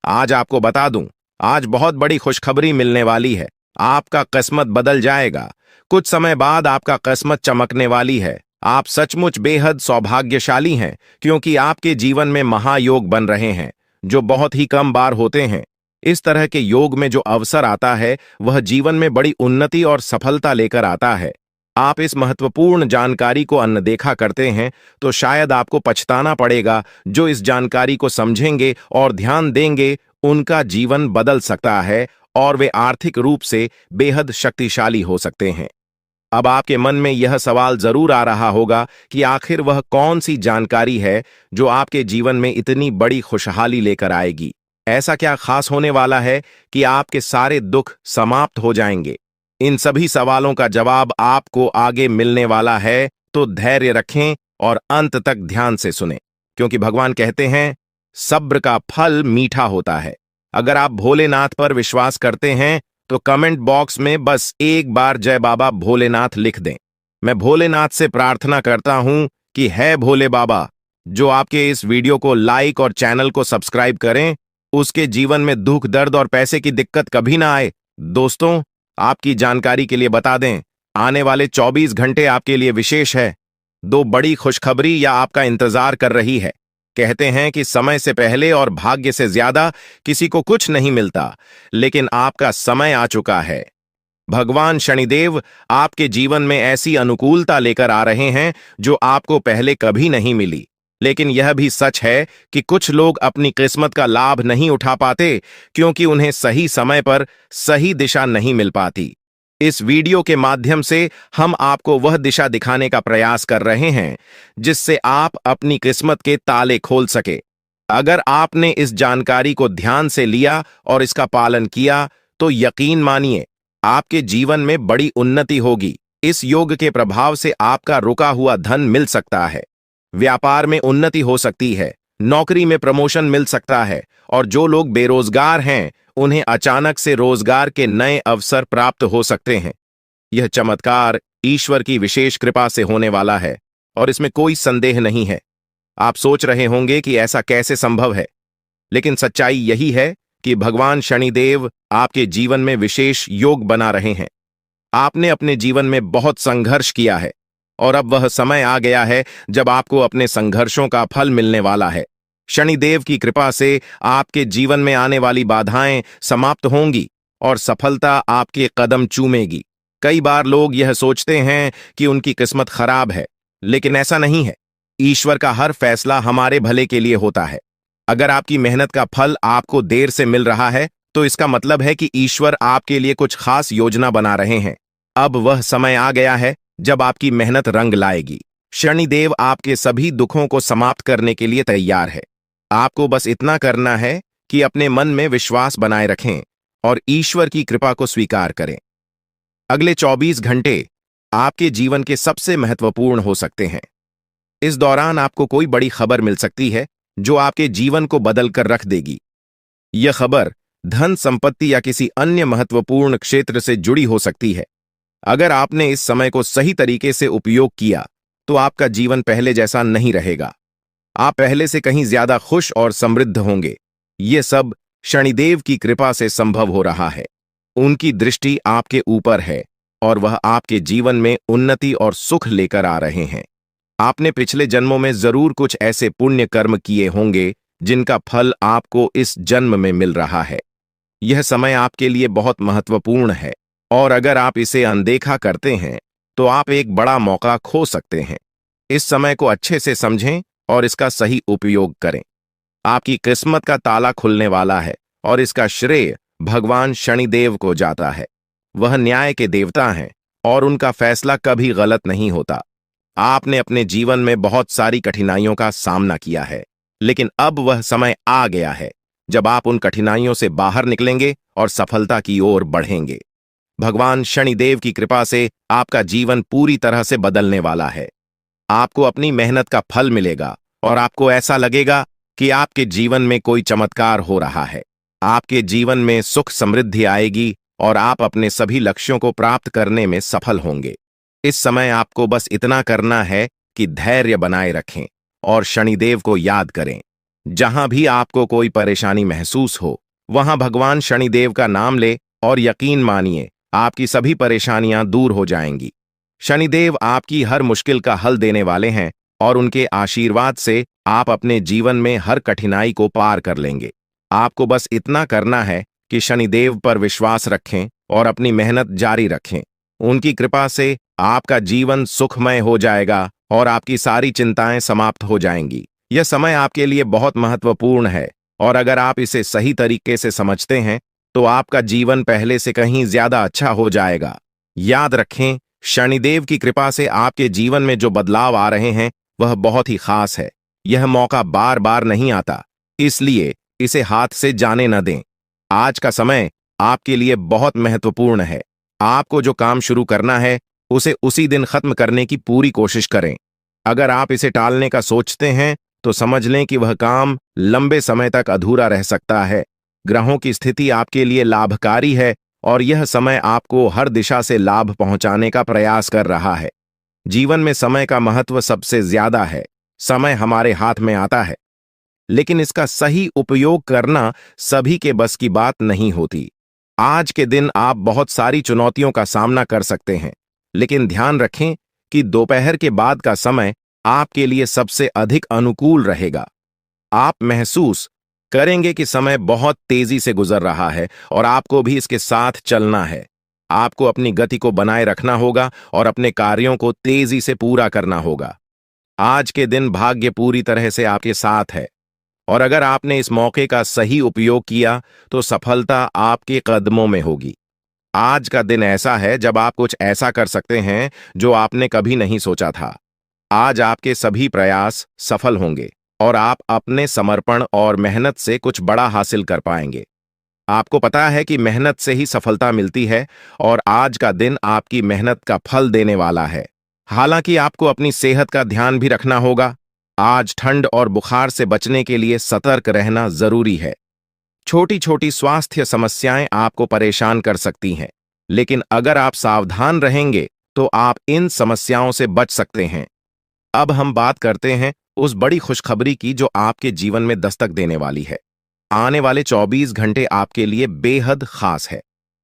आज आपको बता दूं, आज बहुत बड़ी खुशखबरी मिलने वाली है। आपका किस्मत बदल जाएगा। कुछ समय बाद आपका किस्मत चमकने वाली है। आप सचमुच बेहद सौभाग्यशाली हैं, क्योंकि आपके जीवन में महायोग बन रहे हैं, जो बहुत ही कम बार होते हैं। इस तरह के योग में जो अवसर आता है, वह जीवन में बड़ी उन्नति और सफलता लेकर आता है। आप इस महत्वपूर्ण जानकारी को अनदेखा करते हैं, तो शायद आपको पछताना पड़ेगा। जो इस जानकारी को समझेंगे और ध्यान देंगे, उनका जीवन बदल सकता है और वे आर्थिक रूप से बेहद शक्तिशाली हो सकते हैं। अब आपके मन में यह सवाल जरूर आ रहा होगा कि आखिर वह कौन सी जानकारी है जो आपके जीवन में इतनी बड़ी खुशहाली लेकर आएगी। ऐसा क्या खास होने वाला है कि आपके सारे दुख समाप्त हो जाएंगे? इन सभी सवालों का जवाब आपको आगे मिलने वाला है, तो धैर्य रखें और अंत तक ध्यान से सुनें, क्योंकि भगवान कहते हैं, सब्र का फल मीठा होता है। अगर आप भोलेनाथ पर विश्वास करते हैं, तो कमेंट बॉक्स में बस एक बार जय बाबा भोलेनाथ लिख दें। मैं भोलेनाथ से प्रार्थना करता हूं कि है भोले बाबा, जो आपके इस वीडियो को लाइक और चैनल को सब्सक्राइब करें, उसके जीवन में दुख, दर्द और पैसे की दिक्कत कभी ना आए। दोस्तों, आपकी जानकारी के लिए बता दें, आने वाले 24 घंटे आपके लिए विशेष है। दो बड़ी खुशखबरी या आपका इंतजार कर रही है। कहते हैं कि समय से पहले और भाग्य से ज्यादा किसी को कुछ नहीं मिलता, लेकिन आपका समय आ चुका है। भगवान शनिदेव आपके जीवन में ऐसी अनुकूलता लेकर आ रहे हैं जो आपको पहले कभी नहीं मिली। लेकिन यह भी सच है कि कुछ लोग अपनी किस्मत का लाभ नहीं उठा पाते, क्योंकि उन्हें सही समय पर सही दिशा नहीं मिल पाती। इस वीडियो के माध्यम से हम आपको वह दिशा दिखाने का प्रयास कर रहे हैं, जिससे आप अपनी किस्मत के ताले खोल सके। अगर आपने इस जानकारी को ध्यान से लिया और इसका पालन किया, तो यकीन मानिए, आपके जीवन में बड़ी उन्नति होगी। इस योग के प्रभाव से आपका रुका हुआ धन मिल सकता है, व्यापार में उन्नति हो सकती है, नौकरी में प्रमोशन मिल सकता है, और जो लोग बेरोजगार हैं, उन्हें अचानक से रोजगार के नए अवसर प्राप्त हो सकते हैं। यह चमत्कार ईश्वर की विशेष कृपा से होने वाला है, और इसमें कोई संदेह नहीं है। आप सोच रहे होंगे कि ऐसा कैसे संभव है, लेकिन सच्चाई यही है कि भगवान शनिदेव आपके जीवन में विशेष योग बना रहे हैं। आपने अपने जीवन में बहुत संघर्ष किया है, और अब वह समय आ गया है जब आपको अपने संघर्षों का फल मिलने वाला है। शनिदेव की कृपा से आपके जीवन में आने वाली बाधाएं समाप्त होंगी और सफलता आपके कदम चूमेगी। कई बार लोग यह सोचते हैं कि उनकी किस्मत खराब है, लेकिन ऐसा नहीं है। ईश्वर का हर फैसला हमारे भले के लिए होता है। अगर आपकी मेहनत का फल आपको देर से मिल रहा है, तो इसका मतलब है कि ईश्वर आपके लिए कुछ खास योजना बना रहे हैं। अब वह समय आ गया है जब आपकी मेहनत रंग लाएगी। शनिदेव आपके सभी दुखों को समाप्त करने के लिए तैयार है। आपको बस इतना करना है कि अपने मन में विश्वास बनाए रखें और ईश्वर की कृपा को स्वीकार करें। अगले 24 घंटे आपके जीवन के सबसे महत्वपूर्ण हो सकते हैं। इस दौरान आपको कोई बड़ी खबर मिल सकती है जो आपके जीवन को बदल कर रख देगी। यह खबर धन, संपत्ति या किसी अन्य महत्वपूर्ण क्षेत्र से जुड़ी हो सकती है। अगर आपने इस समय को सही तरीके से उपयोग किया, तो आपका जीवन पहले जैसा नहीं रहेगा। आप पहले से कहीं ज्यादा खुश और समृद्ध होंगे। ये सब शनिदेव की कृपा से संभव हो रहा है। उनकी दृष्टि आपके ऊपर है और वह आपके जीवन में उन्नति और सुख लेकर आ रहे हैं। आपने पिछले जन्मों में जरूर कुछ ऐसे पुण्य कर्म किए होंगे जिनका फल आपको इस जन्म में मिल रहा है। यह समय आपके लिए बहुत महत्वपूर्ण है, और अगर आप इसे अनदेखा करते हैं, तो आप एक बड़ा मौका खो सकते हैं। इस समय को अच्छे से समझें और इसका सही उपयोग करें। आपकी किस्मत का ताला खुलने वाला है, और इसका श्रेय भगवान शनिदेव को जाता है। वह न्याय के देवता हैं और उनका फैसला कभी गलत नहीं होता। आपने अपने जीवन में बहुत सारी कठिनाइयों का सामना किया है, लेकिन अब वह समय आ गया है जब आप उन कठिनाइयों से बाहर निकलेंगे और सफलता की ओर बढ़ेंगे। भगवान शनिदेव की कृपा से आपका जीवन पूरी तरह से बदलने वाला है। आपको अपनी मेहनत का फल मिलेगा और आपको ऐसा लगेगा कि आपके जीवन में कोई चमत्कार हो रहा है। आपके जीवन में सुख समृद्धि आएगी और आप अपने सभी लक्ष्यों को प्राप्त करने में सफल होंगे। इस समय आपको बस इतना करना है कि धैर्य बनाए रखें और शनिदेव को याद करें। जहां भी आपको कोई परेशानी महसूस हो, वहां भगवान शनिदेव का नाम ले और यकीन मानिए आपकी सभी परेशानियां दूर हो जाएंगी। शनिदेव आपकी हर मुश्किल का हल देने वाले हैं और उनके आशीर्वाद से आप अपने जीवन में हर कठिनाई को पार कर लेंगे। आपको बस इतना करना है कि शनिदेव पर विश्वास रखें और अपनी मेहनत जारी रखें। उनकी कृपा से आपका जीवन सुखमय हो जाएगा और आपकी सारी चिंताएं समाप्त हो जाएंगी। यह समय आपके लिए बहुत महत्वपूर्ण है और अगर आप इसे सही तरीके से समझते हैं तो आपका जीवन पहले से कहीं ज्यादा अच्छा हो जाएगा। याद रखें, शनिदेव की कृपा से आपके जीवन में जो बदलाव आ रहे हैं वह बहुत ही खास है। यह मौका बार बार नहीं आता, इसलिए इसे हाथ से जाने न दें। आज का समय आपके लिए बहुत महत्वपूर्ण है। आपको जो काम शुरू करना है उसे उसी दिन खत्म करने की पूरी कोशिश करें। अगर आप इसे टालने का सोचते हैं तो समझ लें कि वह काम लंबे समय तक अधूरा रह सकता है। ग्रहों की स्थिति आपके लिए लाभकारी है और यह समय आपको हर दिशा से लाभ पहुंचाने का प्रयास कर रहा है। जीवन में समय का महत्व सबसे ज्यादा है। समय हमारे हाथ में आता है, लेकिन इसका सही उपयोग करना सभी के बस की बात नहीं होती। आज के दिन आप बहुत सारी चुनौतियों का सामना कर सकते हैं, लेकिन ध्यान रखें कि दोपहर के बाद का समय आपके लिए सबसे अधिक अनुकूल रहेगा। आप महसूस करेंगे कि समय बहुत तेजी से गुजर रहा है और आपको भी इसके साथ चलना है। आपको अपनी गति को बनाए रखना होगा और अपने कार्यों को तेजी से पूरा करना होगा। आज के दिन भाग्य पूरी तरह से आपके साथ है और अगर आपने इस मौके का सही उपयोग किया तो सफलता आपके कदमों में होगी। आज का दिन ऐसा है जब आप कुछ ऐसा कर सकते हैं जो आपने कभी नहीं सोचा था। आज आपके सभी प्रयास सफल होंगे और आप अपने समर्पण और मेहनत से कुछ बड़ा हासिल कर पाएंगे। आपको पता है कि मेहनत से ही सफलता मिलती है और आज का दिन आपकी मेहनत का फल देने वाला है। हालांकि आपको अपनी सेहत का ध्यान भी रखना होगा। आज ठंड और बुखार से बचने के लिए सतर्क रहना जरूरी है। छोटी छोटी स्वास्थ्य समस्याएं आपको परेशान कर सकती हैं, लेकिन अगर आप सावधान रहेंगे तो आप इन समस्याओं से बच सकते हैं। अब हम बात करते हैं उस बड़ी खुशखबरी की जो आपके जीवन में दस्तक देने वाली है। आने वाले 24 घंटे आपके लिए बेहद खास है।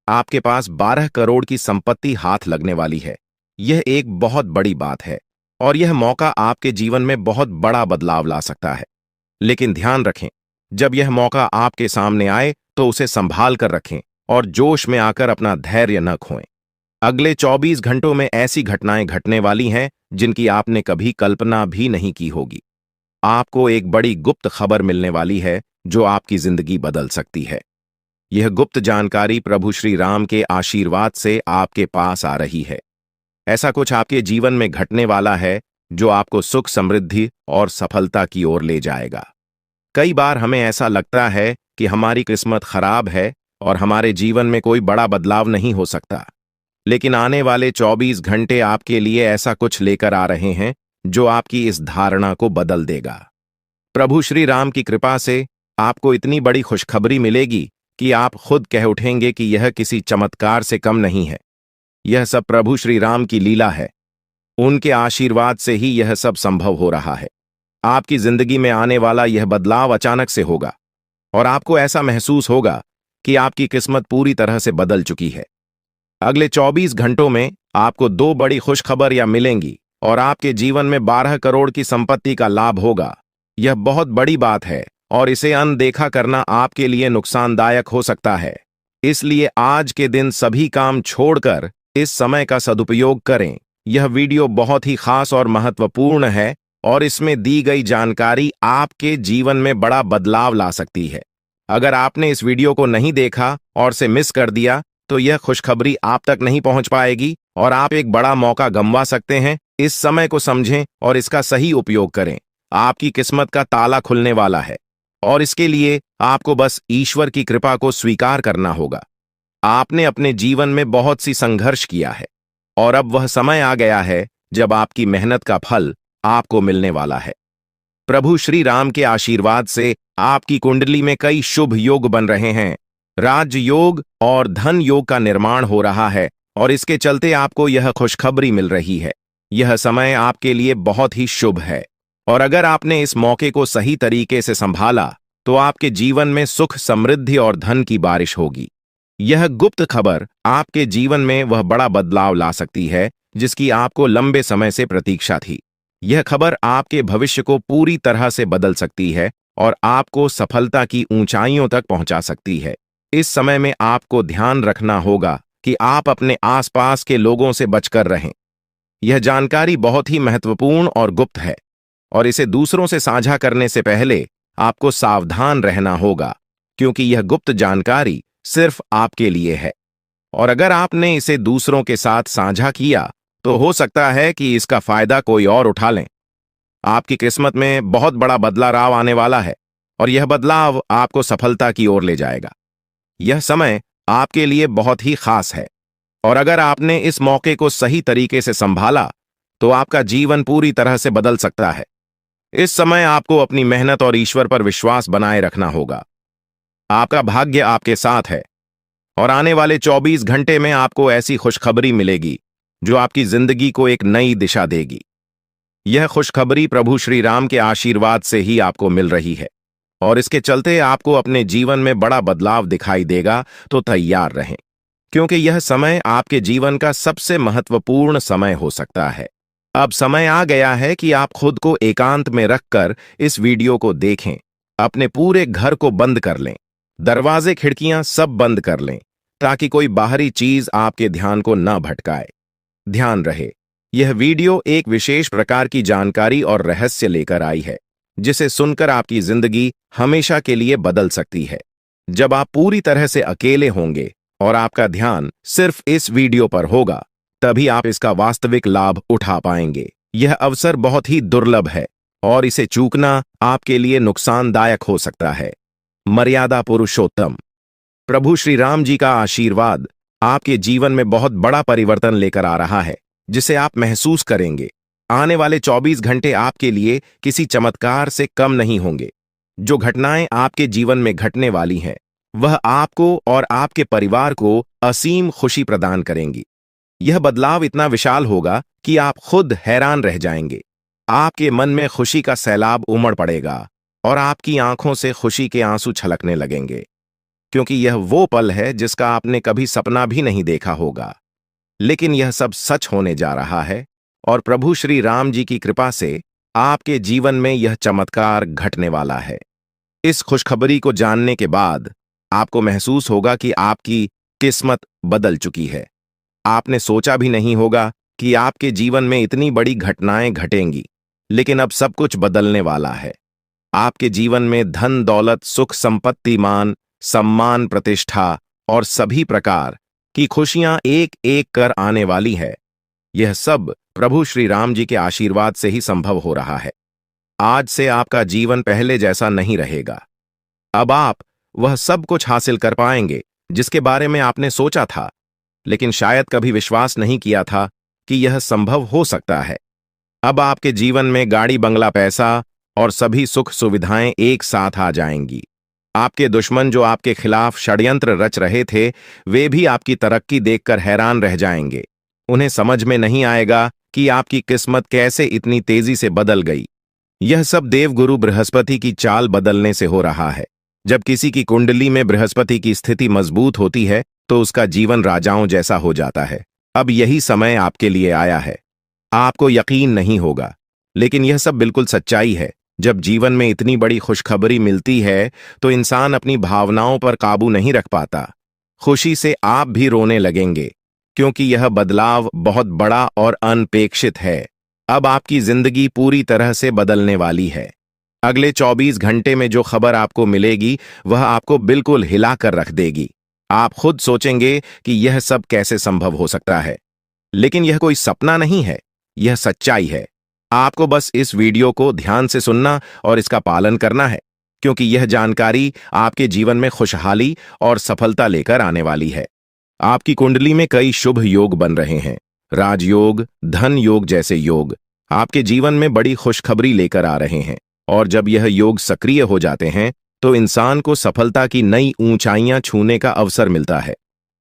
आपके पास 12 करोड़ की संपत्ति हाथ लगने वाली है। यह एक बहुत बड़ी बात है और यह मौका आपके जीवन में बहुत बड़ा बदलाव ला सकता है। लेकिन ध्यान रखें, जब यह मौका आपके सामने आए तो उसे संभाल कर रखें और जोश में आकर अपना धैर्य न खोएं। अगले 24 घंटों में ऐसी घटनाएं घटने वाली हैं जिनकी आपने कभी कल्पना भी नहीं की होगी। आपको एक बड़ी गुप्त खबर मिलने वाली है जो आपकी जिंदगी बदल सकती है। यह गुप्त जानकारी प्रभु श्री राम के आशीर्वाद से आपके पास आ रही है। ऐसा कुछ आपके जीवन में घटने वाला है जो आपको सुख, समृद्धि और सफलता की ओर ले जाएगा। कई बार हमें ऐसा लगता है कि हमारी किस्मत खराब है और हमारे जीवन में कोई बड़ा बदलाव नहीं हो सकता, लेकिन आने वाले 24 घंटे आपके लिए ऐसा कुछ लेकर आ रहे हैं जो आपकी इस धारणा को बदल देगा। प्रभु श्री राम की कृपा से आपको इतनी बड़ी खुशखबरी मिलेगी कि आप खुद कह उठेंगे कि यह किसी चमत्कार से कम नहीं है। यह सब प्रभु श्री राम की लीला है। उनके आशीर्वाद से ही यह सब संभव हो रहा है। आपकी जिंदगी में आने वाला यह बदलाव अचानक से होगा और आपको ऐसा महसूस होगा कि आपकी किस्मत पूरी तरह से बदल चुकी है। अगले 24 घंटों में आपको 2 बड़ी खुशखबरियां मिलेंगी और आपके जीवन में 12 करोड़ की संपत्ति का लाभ होगा। यह बहुत बड़ी बात है और इसे अनदेखा करना आपके लिए नुकसानदायक हो सकता है। इसलिए आज के दिन सभी काम छोड़कर इस समय का सदुपयोग करें। यह वीडियो बहुत ही खास और महत्वपूर्ण है और इसमें दी गई जानकारी आपके जीवन में बड़ा बदलाव ला सकती है। अगर आपने इस वीडियो को नहीं देखा और से मिस कर दिया तो यह खुशखबरी आप तक नहीं पहुंच पाएगी और आप एक बड़ा मौका गंवा सकते हैं। इस समय को समझें और इसका सही उपयोग करें। आपकी किस्मत का ताला खुलने वाला है और इसके लिए आपको बस ईश्वर की कृपा को स्वीकार करना होगा। आपने अपने जीवन में बहुत सी संघर्ष किया है और अब वह समय आ गया है जब आपकी मेहनत का फल आपको मिलने वाला है। प्रभु श्री राम के आशीर्वाद से आपकी कुंडली में कई शुभ योग बन रहे हैं। राजयोग और धन योग का निर्माण हो रहा है और इसके चलते आपको यह खुशखबरी मिल रही है। यह समय आपके लिए बहुत ही शुभ है। और अगर आपने इस मौके को सही तरीके से संभाला तो आपके जीवन में सुख, समृद्धि और धन की बारिश होगी। यह गुप्त खबर आपके जीवन में वह बड़ा बदलाव ला सकती है जिसकी आपको लंबे समय से प्रतीक्षा थी। यह खबर आपके भविष्य को पूरी तरह से बदल सकती है और आपको सफलता की ऊंचाइयों तक पहुंचा सकती है। इस समय में आपको ध्यान रखना होगा कि आप अपने आसपास के लोगों से बचकर रहें। यह जानकारी बहुत ही महत्वपूर्ण और गुप्त है और इसे दूसरों से साझा करने से पहले आपको सावधान रहना होगा, क्योंकि यह गुप्त जानकारी सिर्फ आपके लिए है और अगर आपने इसे दूसरों के साथ साझा किया तो हो सकता है कि इसका फायदा कोई और उठा लें। आपकी किस्मत में बहुत बड़ा बदलाव आने वाला है और यह बदलाव आपको सफलता की ओर ले जाएगा। यह समय आपके लिए बहुत ही खास है और अगर आपने इस मौके को सही तरीके से संभाला तो आपका जीवन पूरी तरह से बदल सकता है। इस समय आपको अपनी मेहनत और ईश्वर पर विश्वास बनाए रखना होगा। आपका भाग्य आपके साथ है और आने वाले 24 घंटे में आपको ऐसी खुशखबरी मिलेगी जो आपकी जिंदगी को एक नई दिशा देगी। यह खुशखबरी प्रभु श्री राम के आशीर्वाद से ही आपको मिल रही है और इसके चलते आपको अपने जीवन में बड़ा बदलाव दिखाई देगा, तो तैयार रहें, क्योंकि यह समय आपके जीवन का सबसे महत्वपूर्ण समय हो सकता है। अब समय आ गया है कि आप खुद को एकांत में रखकर इस वीडियो को देखें। अपने पूरे घर को बंद कर लें, दरवाजे खिड़कियां सब बंद कर लें ताकि कोई बाहरी चीज आपके ध्यान को न भटकाए। ध्यान रहे, यह वीडियो एक विशेष प्रकार की जानकारी और रहस्य लेकर आई है जिसे सुनकर आपकी जिंदगी हमेशा के लिए बदल सकती है। जब आप पूरी तरह से अकेले होंगे और आपका ध्यान सिर्फ इस वीडियो पर होगा, तभी आप इसका वास्तविक लाभ उठा पाएंगे। यह अवसर बहुत ही दुर्लभ है और इसे चूकना आपके लिए नुकसानदायक हो सकता है। मर्यादा पुरुषोत्तम प्रभु श्री राम जी का आशीर्वाद आपके जीवन में बहुत बड़ा परिवर्तन लेकर आ रहा है, जिसे आप महसूस करेंगे। आने वाले 24 घंटे आपके लिए किसी चमत्कार से कम नहीं होंगे। जो घटनाएं आपके जीवन में घटने वाली हैं, वह आपको और आपके परिवार को असीम खुशी प्रदान करेंगी। यह बदलाव इतना विशाल होगा कि आप खुद हैरान रह जाएंगे। आपके मन में खुशी का सैलाब उमड़ पड़ेगा और आपकी आंखों से खुशी के आंसू छलकने लगेंगे, क्योंकि यह वो पल है जिसका आपने कभी सपना भी नहीं देखा होगा। लेकिन यह सब सच होने जा रहा है और प्रभु श्री राम जी की कृपा से आपके जीवन में यह चमत्कार घटने वाला है। इस खुशखबरी को जानने के बाद आपको महसूस होगा कि आपकी किस्मत बदल चुकी है। आपने सोचा भी नहीं होगा कि आपके जीवन में इतनी बड़ी घटनाएं घटेंगी, लेकिन अब सब कुछ बदलने वाला है। आपके जीवन में धन, दौलत, सुख, संपत्ति, मान, सम्मान, प्रतिष्ठा और सभी प्रकार की खुशियां एक एक कर आने वाली है। यह सब प्रभु श्री राम जी के आशीर्वाद से ही संभव हो रहा है। आज से आपका जीवन पहले जैसा नहीं रहेगा। अब आप वह सब कुछ हासिल कर पाएंगे जिसके बारे में आपने सोचा था, लेकिन शायद कभी विश्वास नहीं किया था कि यह संभव हो सकता है। अब आपके जीवन में गाड़ी, बंगला, पैसा और सभी सुख सुविधाएं एक साथ आ जाएंगी। आपके दुश्मन जो आपके खिलाफ षड्यंत्र रच रहे थे, वे भी आपकी तरक्की देखकर हैरान रह जाएंगे। उन्हें समझ में नहीं आएगा कि आपकी किस्मत कैसे इतनी तेजी से बदल गई। यह सब देवगुरु बृहस्पति की चाल बदलने से हो रहा है। जब किसी की कुंडली में बृहस्पति की स्थिति मजबूत होती है तो उसका जीवन राजाओं जैसा हो जाता है। अब यही समय आपके लिए आया है। आपको यकीन नहीं होगा, लेकिन यह सब बिल्कुल सच्चाई है। जब जीवन में इतनी बड़ी खुशखबरी मिलती है तो इंसान अपनी भावनाओं पर काबू नहीं रख पाता। खुशी से आप भी रोने लगेंगे, क्योंकि यह बदलाव बहुत बड़ा और अनपेक्षित है। अब आपकी जिंदगी पूरी तरह से बदलने वाली है। अगले 24 घंटे में जो खबर आपको मिलेगी वह आपको बिल्कुल हिला कर रख देगी। आप खुद सोचेंगे कि यह सब कैसे संभव हो सकता है, लेकिन यह कोई सपना नहीं है, यह सच्चाई है। आपको बस इस वीडियो को ध्यान से सुनना और इसका पालन करना है, क्योंकि यह जानकारी आपके जीवन में खुशहाली और सफलता लेकर आने वाली है। आपकी कुंडली में कई शुभ योग बन रहे हैं। राजयोग, धन योग जैसे योग आपके जीवन में बड़ी खुशखबरी लेकर आ रहे हैं, और जब यह योग सक्रिय हो जाते हैं तो इंसान को सफलता की नई ऊंचाइयां छूने का अवसर मिलता है।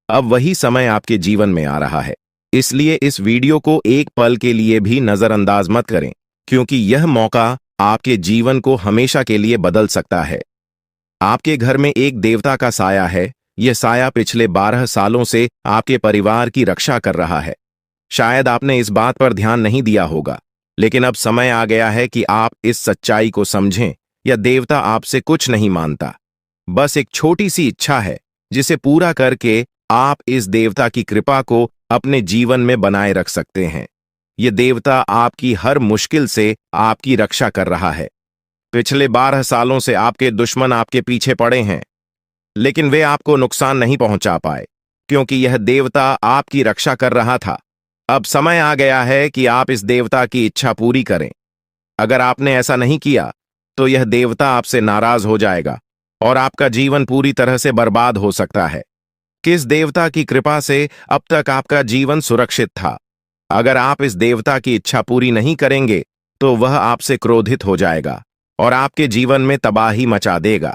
अब वही समय आपके जीवन में आ रहा है, इसलिए इस वीडियो को एक पल के लिए भी नजरअंदाज मत करें, क्योंकि यह मौका आपके जीवन को हमेशा के लिए बदल सकता है। आपके घर में एक देवता का साया है। यह साया पिछले 12 सालों से आपके परिवार की रक्षा कर रहा है। शायद आपने इस बात पर ध्यान नहीं दिया होगा, लेकिन अब समय आ गया है कि आप इस सच्चाई को समझें। यह देवता आपसे कुछ नहीं मांगता, बस एक छोटी सी इच्छा है, जिसे पूरा करके आप इस देवता की कृपा को अपने जीवन में बनाए रख सकते हैं। यह देवता आपकी हर मुश्किल से आपकी रक्षा कर रहा है। पिछले 12 सालों से आपके दुश्मन आपके पीछे पड़े हैं, लेकिन वे आपको नुकसान नहीं पहुंचा पाए, क्योंकि यह देवता आपकी रक्षा कर रहा था। अब समय आ गया है कि आप इस देवता की इच्छा पूरी करें। अगर आपने ऐसा नहीं किया, तो यह देवता आपसे नाराज हो जाएगा और आपका जीवन पूरी तरह से बर्बाद हो सकता है। किस देवता की कृपा से अब तक आपका जीवन सुरक्षित था? अगर आप इस देवता की इच्छा पूरी नहीं करेंगे, तो वह आपसे क्रोधित हो जाएगा और आपके जीवन में तबाही मचा देगा।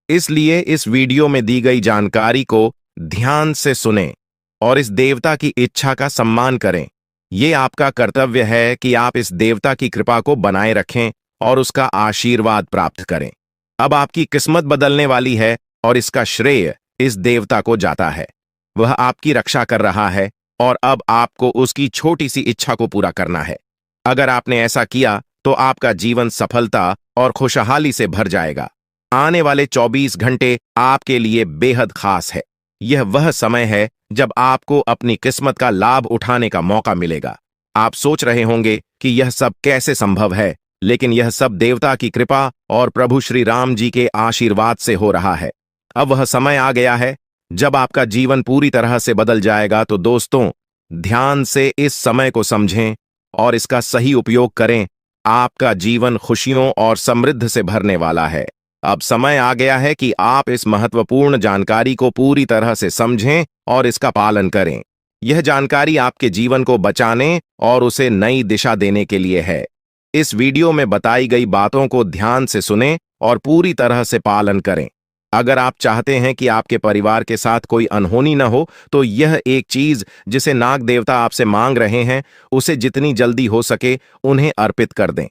इसलिए इस वीडियो में दी गई जानकारी को ध्यान से सुनें और इस देवता की इच्छा का सम्मान करें। यह आपका कर्तव्य है कि आप इस देवता की कृपा को बनाए रखें और उसका आशीर्वाद प्राप्त करें। अब आपकी किस्मत बदलने वाली है और इसका श्रेय इस देवता को जाता है। वह आपकी रक्षा कर रहा है और अब आपको उसकी छोटी सी इच्छा को पूरा करना है। अगर आपने ऐसा किया, तो आपका जीवन सफलता और खुशहाली से भर जाएगा। आने वाले 24 घंटे आपके लिए बेहद खास है। यह वह समय है जब आपको अपनी किस्मत का लाभ उठाने का मौका मिलेगा। आप सोच रहे होंगे कि यह सब कैसे संभव है, लेकिन यह सब देवता की कृपा और प्रभु श्री राम जी के आशीर्वाद से हो रहा है। अब वह समय आ गया है जब आपका जीवन पूरी तरह से बदल जाएगा। तो दोस्तों, ध्यान से इस समय को समझें और इसका सही उपयोग करें। आपका जीवन खुशियों और समृद्धि से भरने वाला है। अब समय आ गया है कि आप इस महत्वपूर्ण जानकारी को पूरी तरह से समझें और इसका पालन करें। यह जानकारी आपके जीवन को बचाने और उसे नई दिशा देने के लिए है। इस वीडियो में बताई गई बातों को ध्यान से सुनें और पूरी तरह से पालन करें। अगर आप चाहते हैं कि आपके परिवार के साथ कोई अनहोनी न हो, तो यह एक चीज जिसे नाग देवता आपसे मांग रहे हैं, उसे जितनी जल्दी हो सके उन्हें अर्पित कर दें,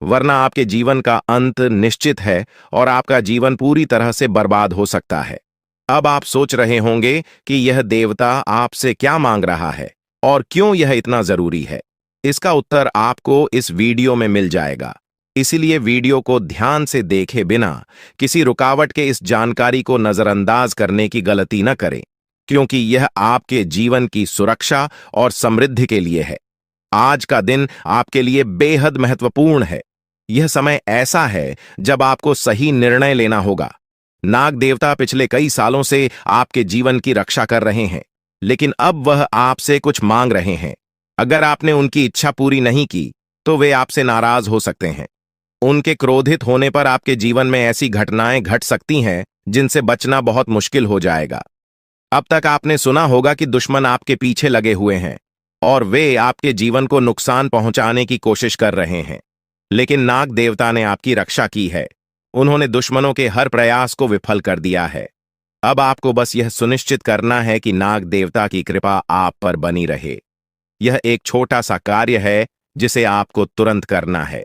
वरना आपके जीवन का अंत निश्चित है और आपका जीवन पूरी तरह से बर्बाद हो सकता है। अब आप सोच रहे होंगे कि यह देवता आपसे क्या मांग रहा है और क्यों यह इतना जरूरी है। इसका उत्तर आपको इस वीडियो में मिल जाएगा। इसीलिए वीडियो को ध्यान से देखे बिना किसी रुकावट के इस जानकारी को नजरअंदाज करने की गलती न करें, क्योंकि यह आपके जीवन की सुरक्षा और समृद्धि के लिए है। आज का दिन आपके लिए बेहद महत्वपूर्ण है। यह समय ऐसा है जब आपको सही निर्णय लेना होगा। नाग देवता पिछले कई सालों से आपके जीवन की रक्षा कर रहे हैं, लेकिन अब वह आपसे कुछ मांग रहे हैं। अगर आपने उनकी इच्छा पूरी नहीं की, तो वे आपसे नाराज हो सकते हैं। उनके क्रोधित होने पर आपके जीवन में ऐसी घटनाएं घट सकती हैं जिनसे बचना बहुत मुश्किल हो जाएगा। अब तक आपने सुना होगा कि दुश्मन आपके पीछे लगे हुए हैं और वे आपके जीवन को नुकसान पहुंचाने की कोशिश कर रहे हैं, लेकिन नाग देवता ने आपकी रक्षा की है। उन्होंने दुश्मनों के हर प्रयास को विफल कर दिया है। अब आपको बस यह सुनिश्चित करना है कि नाग देवता की कृपा आप पर बनी रहे। यह एक छोटा सा कार्य है जिसे आपको तुरंत करना है।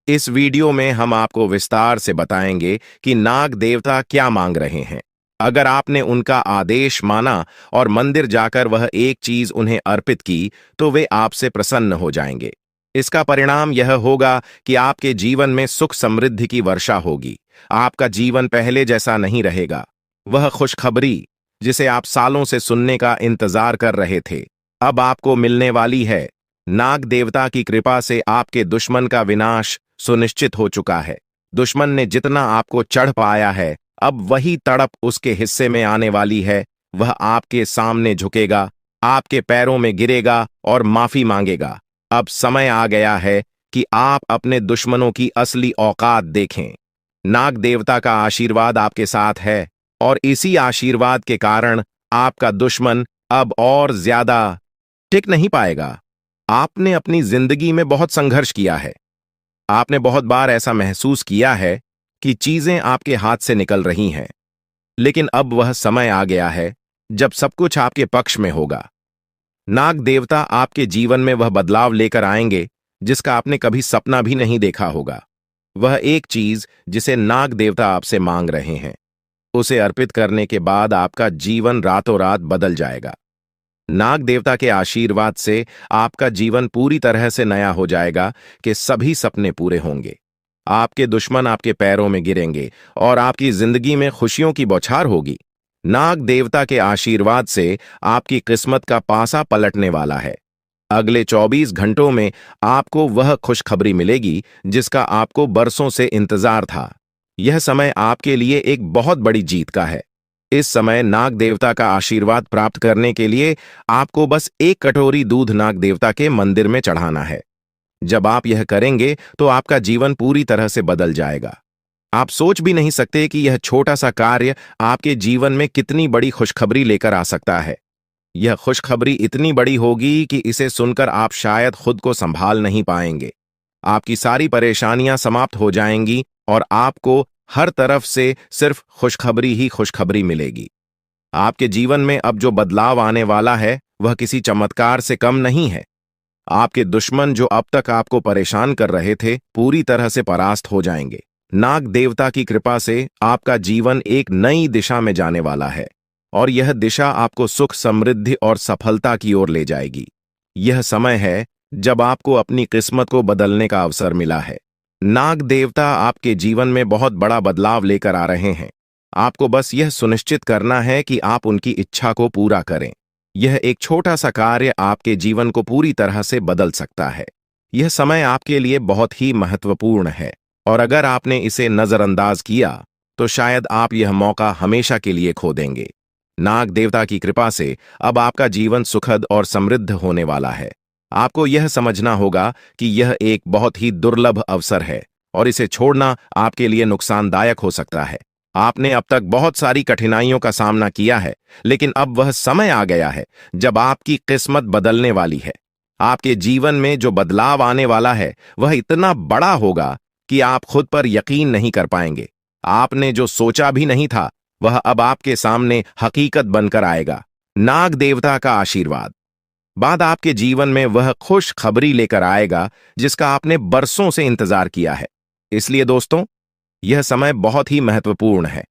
इस वीडियो में हम आपको विस्तार से बताएंगे कि नाग देवता क्या मांग रहे हैं। अगर आपने उनका आदेश माना और मंदिर जाकर वह एक चीज उन्हें अर्पित की, तो वे आपसे प्रसन्न हो जाएंगे। इसका परिणाम यह होगा कि आपके जीवन में सुख समृद्धि की वर्षा होगी। आपका जीवन पहले जैसा नहीं रहेगा। वह खुशखबरी जिसे आप सालों से सुनने का इंतजार कर रहे थे, अब आपको मिलने वाली है। नाग देवता की कृपा से आपके दुश्मन का विनाश सुनिश्चित हो चुका है। दुश्मन ने जितना आपको चढ़ पाया है, अब वही तड़प उसके हिस्से में आने वाली है। वह आपके सामने झुकेगा, आपके पैरों में गिरेगा और माफी मांगेगा। अब समय आ गया है कि आप अपने दुश्मनों की असली औकात देखें। नाग देवता का आशीर्वाद आपके साथ है और इसी आशीर्वाद के कारण आपका दुश्मन अब और ज्यादा टिक नहीं पाएगा। आपने अपनी जिंदगी में बहुत संघर्ष किया है। आपने बहुत बार ऐसा महसूस किया है कि चीजें आपके हाथ से निकल रही हैं, लेकिन अब वह समय आ गया है जब सब कुछ आपके पक्ष में होगा। नाग देवता आपके जीवन में वह बदलाव लेकर आएंगे जिसका आपने कभी सपना भी नहीं देखा होगा। वह एक चीज जिसे नाग देवता आपसे मांग रहे हैं, उसे अर्पित करने के बाद आपका जीवन रातों रात बदल जाएगा। नाग देवता के आशीर्वाद से आपका जीवन पूरी तरह से नया हो जाएगा कि सभी सपने पूरे होंगे। आपके दुश्मन आपके पैरों में गिरेंगे और आपकी जिंदगी में खुशियों की बौछार होगी। नाग देवता के आशीर्वाद से आपकी किस्मत का पासा पलटने वाला है। अगले 24 घंटों में आपको वह खुशखबरी मिलेगी जिसका आपको बरसों से इंतजार था। यह समय आपके लिए एक बहुत बड़ी जीत का है। इस समय नाग देवता का आशीर्वाद प्राप्त करने के लिए आपको बस एक कटोरी दूध नाग देवता के मंदिर में चढ़ाना है। जब आप यह करेंगे तो आपका जीवन पूरी तरह से बदल जाएगा। आप सोच भी नहीं सकते कि यह छोटा सा कार्य आपके जीवन में कितनी बड़ी खुशखबरी लेकर आ सकता है। यह खुशखबरी इतनी बड़ी होगी कि इसे सुनकर आप शायद खुद को संभाल नहीं पाएंगे। आपकी सारी परेशानियां समाप्त हो जाएंगी और आपको हर तरफ से सिर्फ खुशखबरी ही खुशखबरी मिलेगी। आपके जीवन में अब जो बदलाव आने वाला है वह किसी चमत्कार से कम नहीं है। आपके दुश्मन जो अब तक आपको परेशान कर रहे थे पूरी तरह से परास्त हो जाएंगे। नाग देवता की कृपा से आपका जीवन एक नई दिशा में जाने वाला है और यह दिशा आपको सुख, समृद्धि और सफलता की ओर ले जाएगी। यह समय है जब आपको अपनी किस्मत को बदलने का अवसर मिला है। नाग देवता आपके जीवन में बहुत बड़ा बदलाव लेकर आ रहे हैं। आपको बस यह सुनिश्चित करना है कि आप उनकी इच्छा को पूरा करें। यह एक छोटा सा कार्य आपके जीवन को पूरी तरह से बदल सकता है। यह समय आपके लिए बहुत ही महत्वपूर्ण है और अगर आपने इसे नजरअंदाज किया तो शायद आप यह मौका हमेशा के लिए खो देंगे। नाग देवता की कृपा से अब आपका जीवन सुखद और समृद्ध होने वाला है। आपको यह समझना होगा कि यह एक बहुत ही दुर्लभ अवसर है और इसे छोड़ना आपके लिए नुकसानदायक हो सकता है। आपने अब तक बहुत सारी कठिनाइयों का सामना किया है, लेकिन अब वह समय आ गया है जब आपकी किस्मत बदलने वाली है। आपके जीवन में जो बदलाव आने वाला है वह इतना बड़ा होगा कि आप खुद पर यकीन नहीं कर पाएंगे। आपने जो सोचा भी नहीं था वह अब आपके सामने हकीकत बनकर आएगा। नाग देवता का आशीर्वाद बाद आपके जीवन में वह खुश खबरी लेकर आएगा जिसका आपने बरसों से इंतजार किया है। इसलिए दोस्तों, यह समय बहुत ही महत्वपूर्ण है।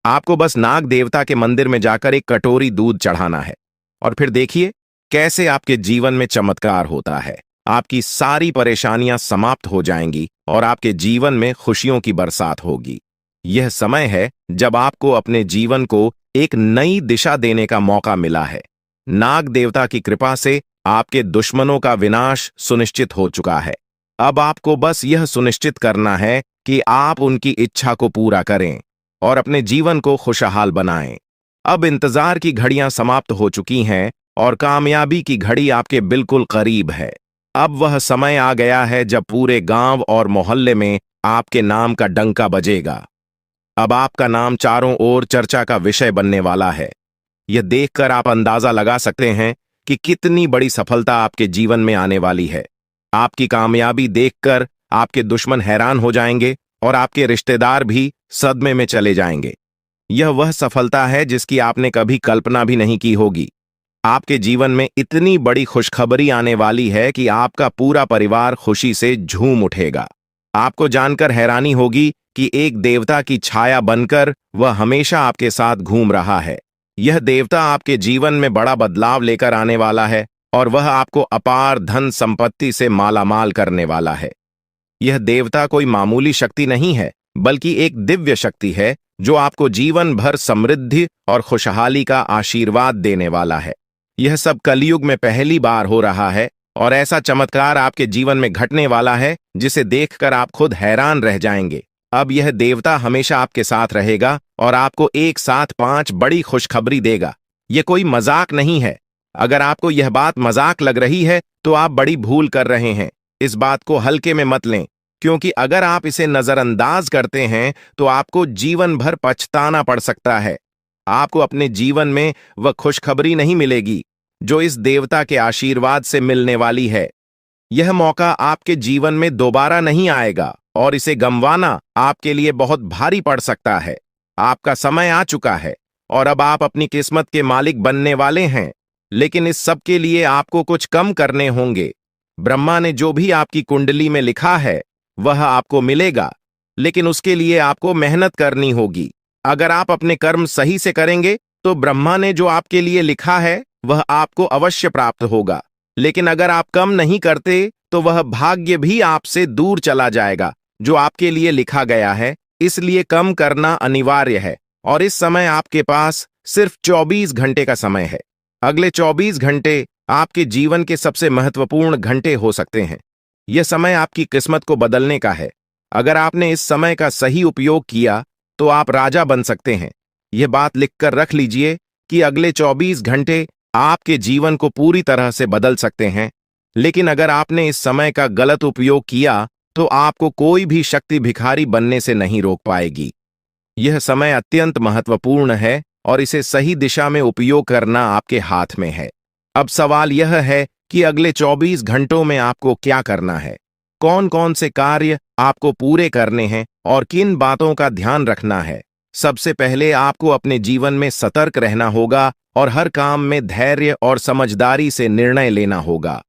आपको बस नाग देवता के मंदिर में जाकर एक कटोरी दूध चढ़ाना है और फिर देखिए कैसे आपके जीवन में चमत्कार होता है। आपकी सारी परेशानियां समाप्त हो जाएंगी और आपके जीवन में खुशियों की बरसात होगी। यह समय है जब आपको अपने जीवन को एक नई दिशा देने का मौका मिला है। नाग देवता की कृपा से आपके दुश्मनों का विनाश सुनिश्चित हो चुका है। अब आपको बस यह सुनिश्चित करना है कि आप उनकी इच्छा को पूरा करें और अपने जीवन को खुशहाल बनाएं। अब इंतजार की घड़ियां समाप्त हो चुकी हैं और कामयाबी की घड़ी आपके बिल्कुल करीब है। अब वह समय आ गया है जब पूरे गांव और मोहल्ले में आपके नाम का डंका बजेगा। अब आपका नाम चारों ओर चर्चा का विषय बनने वाला है। यह देखकर आप अंदाजा लगा सकते हैं कि कितनी बड़ी सफलता आपके जीवन में आने वाली है। आपकी कामयाबी देखकर आपके दुश्मन हैरान हो जाएंगे और आपके रिश्तेदार भी सदमे में चले जाएंगे। यह वह सफलता है जिसकी आपने कभी कल्पना भी नहीं की होगी। आपके जीवन में इतनी बड़ी खुशखबरी आने वाली है कि आपका पूरा परिवार खुशी से झूम उठेगा। आपको जानकर हैरानी होगी कि एक देवता की छाया बनकर वह हमेशा आपके साथ घूम रहा है। यह देवता आपके जीवन में बड़ा बदलाव लेकर आने वाला है और वह आपको अपार धन संपत्ति से मालामाल करने वाला है। यह देवता कोई मामूली शक्ति नहीं है, बल्कि एक दिव्य शक्ति है जो आपको जीवन भर समृद्धि और खुशहाली का आशीर्वाद देने वाला है। यह सब कलयुग में पहली बार हो रहा है और ऐसा चमत्कार आपके जीवन में घटने वाला है जिसे देखकर आप खुद हैरान रह जाएंगे। अब यह देवता हमेशा आपके साथ रहेगा और आपको एक साथ 5 बड़ी खुशखबरी देगा। यह कोई मजाक नहीं है। अगर आपको यह बात मजाक लग रही है तो आप बड़ी भूल कर रहे हैं। इस बात को हल्के में मत लें, क्योंकि अगर आप इसे नजरअंदाज करते हैं तो आपको जीवन भर पछताना पड़ सकता है। आपको अपने जीवन में वह खुशखबरी नहीं मिलेगी जो इस देवता के आशीर्वाद से मिलने वाली है। यह मौका आपके जीवन में दोबारा नहीं आएगा और इसे गंवाना आपके लिए बहुत भारी पड़ सकता है। आपका समय आ चुका है और अब आप अपनी किस्मत के मालिक बनने वाले हैं, लेकिन इस सब के लिए आपको कुछ कम करने होंगे। ब्रह्मा ने जो भी आपकी कुंडली में लिखा है वह आपको मिलेगा, लेकिन उसके लिए आपको मेहनत करनी होगी। अगर आप अपने कर्म सही से करेंगे तो ब्रह्मा ने जो आपके लिए लिखा है वह आपको अवश्य प्राप्त होगा। लेकिन अगर आप कम नहीं करते तो वह भाग्य भी आपसे दूर चला जाएगा जो आपके लिए लिखा गया है। इसलिए कम करना अनिवार्य है और इस समय आपके पास सिर्फ 24 घंटे का समय है। अगले 24 घंटे आपके जीवन के सबसे महत्वपूर्ण घंटे हो सकते हैं। यह समय आपकी किस्मत को बदलने का है। अगर आपने इस समय का सही उपयोग किया तो आप राजा बन सकते हैं। यह बात लिखकर रख लीजिए कि अगले 24 घंटे आपके जीवन को पूरी तरह से बदल सकते हैं। लेकिन अगर आपने इस समय का गलत उपयोग किया तो आपको कोई भी शक्ति भिखारी बनने से नहीं रोक पाएगी। यह समय अत्यंत महत्वपूर्ण है और इसे सही दिशा में उपयोग करना आपके हाथ में है। अब सवाल यह है कि अगले 24 घंटों में आपको क्या करना है, कौन कौन से कार्य आपको पूरे करने हैं और किन बातों का ध्यान रखना है। सबसे पहले आपको अपने जीवन में सतर्क रहना होगा और हर काम में धैर्य और समझदारी से निर्णय लेना होगा।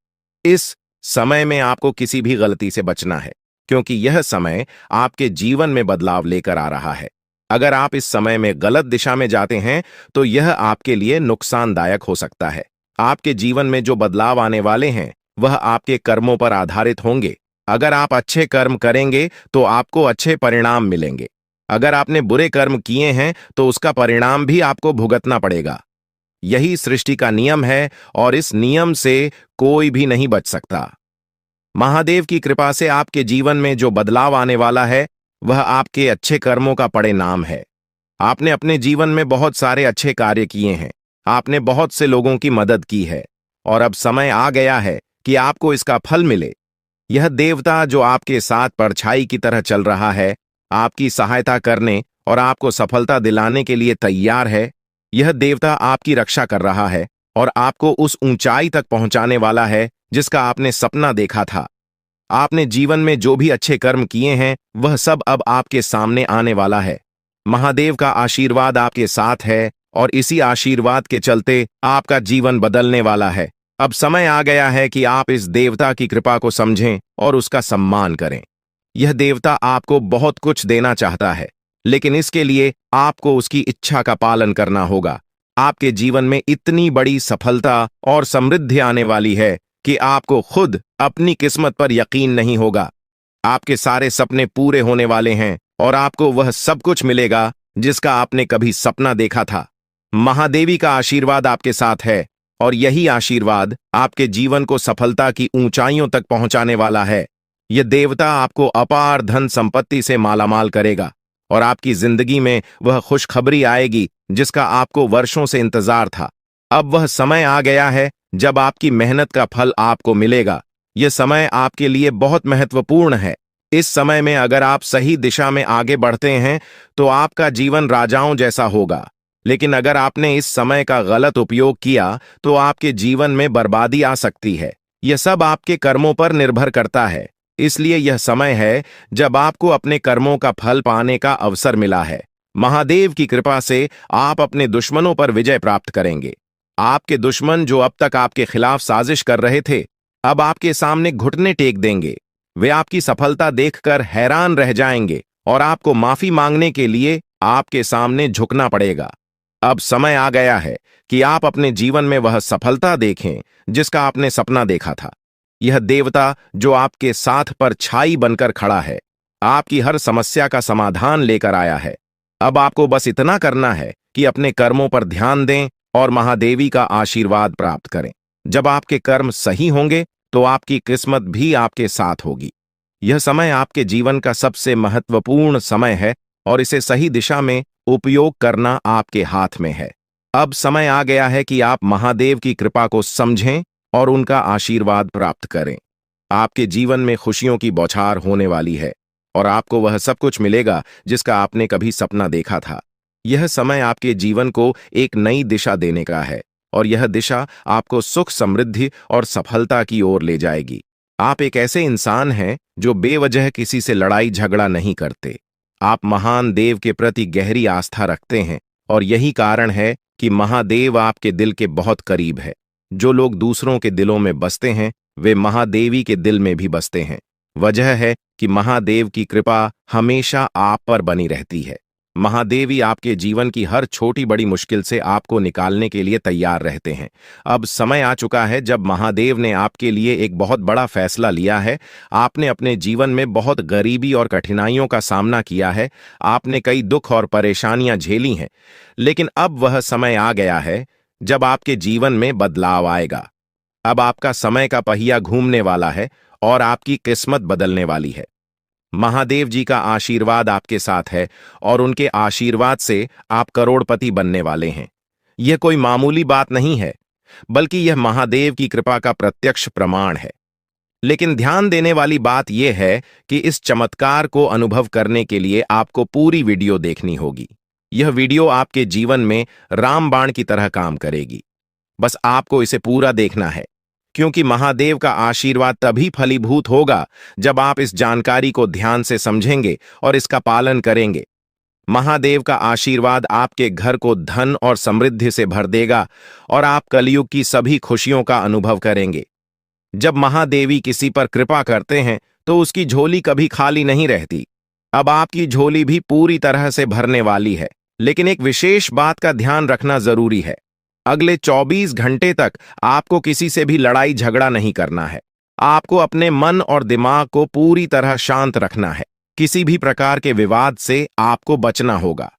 इस समय में आपको किसी भी गलती से बचना है क्योंकि यह समय आपके जीवन में बदलाव लेकर आ रहा है। अगर आप इस समय में गलत दिशा में जाते हैं तो यह आपके लिए नुकसानदायक हो सकता है। आपके जीवन में जो बदलाव आने वाले हैं वह आपके कर्मों पर आधारित होंगे। अगर आप अच्छे कर्म करेंगे तो आपको अच्छे परिणाम मिलेंगे। अगर आपने बुरे कर्म किए हैं तो उसका परिणाम भी आपको भुगतना पड़ेगा। यही सृष्टि का नियम है और इस नियम से कोई भी नहीं बच सकता। महादेव की कृपा से आपके जीवन में जो बदलाव आने वाला है वह आपके अच्छे कर्मों का परिणाम है। आपने अपने जीवन में बहुत सारे अच्छे कार्य किए हैं, आपने बहुत से लोगों की मदद की है और अब समय आ गया है कि आपको इसका फल मिले। यह देवता जो आपके साथ परछाई की तरह चल रहा है, आपकी सहायता करने और आपको सफलता दिलाने के लिए तैयार है। यह देवता आपकी रक्षा कर रहा है और आपको उस ऊंचाई तक पहुंचाने वाला है जिसका आपने सपना देखा था। आपने जीवन में जो भी अच्छे कर्म किए हैं वह सब अब आपके सामने आने वाला है। महादेव का आशीर्वाद आपके साथ है और इसी आशीर्वाद के चलते आपका जीवन बदलने वाला है। अब समय आ गया है कि आप इस देवता की कृपा को समझें और उसका सम्मान करें। यह देवता आपको बहुत कुछ देना चाहता है, लेकिन इसके लिए आपको उसकी इच्छा का पालन करना होगा। आपके जीवन में इतनी बड़ी सफलता और समृद्धि आने वाली है कि आपको खुद अपनी किस्मत पर यकीन नहीं होगा। आपके सारे सपने पूरे होने वाले हैं और आपको वह सब कुछ मिलेगा जिसका आपने कभी सपना देखा था। महादेवी का आशीर्वाद आपके साथ है और यही आशीर्वाद आपके जीवन को सफलता की ऊंचाइयों तक पहुंचाने वाला है। यह देवता आपको अपार धन संपत्ति से मालामाल करेगा और आपकी जिंदगी में वह खुशखबरी आएगी जिसका आपको वर्षों से इंतजार था। अब वह समय आ गया है जब आपकी मेहनत का फल आपको मिलेगा। यह समय आपके लिए बहुत महत्वपूर्ण है। इस समय में अगर आप सही दिशा में आगे बढ़ते हैं तो आपका जीवन राजाओं जैसा होगा, लेकिन अगर आपने इस समय का गलत उपयोग किया तो आपके जीवन में बर्बादी आ सकती है। यह सब आपके कर्मों पर निर्भर करता है। इसलिए यह समय है जब आपको अपने कर्मों का फल पाने का अवसर मिला है। महादेव की कृपा से आप अपने दुश्मनों पर विजय प्राप्त करेंगे। आपके दुश्मन जो अब तक आपके खिलाफ साजिश कर रहे थे, अब आपके सामने घुटने टेक देंगे। वे आपकी सफलता देखकर हैरान रह जाएंगे और आपको माफी मांगने के लिए आपके सामने झुकना पड़ेगा। अब समय आ गया है कि आप अपने जीवन में वह सफलता देखें जिसका आपने सपना देखा था। यह देवता जो आपके साथ परछाई बनकर खड़ा है, आपकी हर समस्या का समाधान लेकर आया है। अब आपको बस इतना करना है कि अपने कर्मों पर ध्यान दें और महादेवी का आशीर्वाद प्राप्त करें। जब आपके कर्म सही होंगे तो आपकी किस्मत भी आपके साथ होगी। यह समय आपके जीवन का सबसे महत्वपूर्ण समय है और इसे सही दिशा में उपयोग करना आपके हाथ में है। अब समय आ गया है कि आप महादेव की कृपा को समझें और उनका आशीर्वाद प्राप्त करें। आपके जीवन में खुशियों की बौछार होने वाली है और आपको वह सब कुछ मिलेगा जिसका आपने कभी सपना देखा था। यह समय आपके जीवन को एक नई दिशा देने का है और यह दिशा आपको सुख, समृद्धि और सफलता की ओर ले जाएगी। आप एक ऐसे इंसान हैं जो बेवजह किसी से लड़ाई झगड़ा नहीं करते। आप महान देव के प्रति गहरी आस्था रखते हैं और यही कारण है कि महादेव आपके दिल के बहुत करीब है। जो लोग दूसरों के दिलों में बसते हैं वे महादेवी के दिल में भी बसते हैं। वजह है कि महादेव की कृपा हमेशा आप पर बनी रहती है। महादेवी आपके जीवन की हर छोटी बड़ी मुश्किल से आपको निकालने के लिए तैयार रहते हैं। अब समय आ चुका है जब महादेव ने आपके लिए एक बहुत बड़ा फैसला लिया है। आपने अपने जीवन में बहुत गरीबी और कठिनाइयों का सामना किया है। आपने कई दुख और परेशानियां झेली हैं, लेकिन अब वह समय आ गया है जब आपके जीवन में बदलाव आएगा। अब आपका समय का पहिया घूमने वाला है और आपकी किस्मत बदलने वाली है। महादेव जी का आशीर्वाद आपके साथ है और उनके आशीर्वाद से आप करोड़पति बनने वाले हैं। यह कोई मामूली बात नहीं है, बल्कि यह महादेव की कृपा का प्रत्यक्ष प्रमाण है। लेकिन ध्यान देने वाली बात यह है कि इस चमत्कार को अनुभव करने के लिए आपको पूरी वीडियो देखनी होगी। यह वीडियो आपके जीवन में रामबाण की तरह काम करेगी। बस आपको इसे पूरा देखना है, क्योंकि महादेव का आशीर्वाद तभी फलीभूत होगा जब आप इस जानकारी को ध्यान से समझेंगे और इसका पालन करेंगे। महादेव का आशीर्वाद आपके घर को धन और समृद्धि से भर देगा और आप कलयुग की सभी खुशियों का अनुभव करेंगे। जब महादेवी किसी पर कृपा करते हैं तो उसकी झोली कभी खाली नहीं रहती। अब आपकी झोली भी पूरी तरह से भरने वाली है, लेकिन एक विशेष बात का ध्यान रखना जरूरी है। अगले 24 घंटे तक आपको किसी से भी लड़ाई झगड़ा नहीं करना है। आपको अपने मन और दिमाग को पूरी तरह शांत रखना है। किसी भी प्रकार के विवाद से आपको बचना होगा,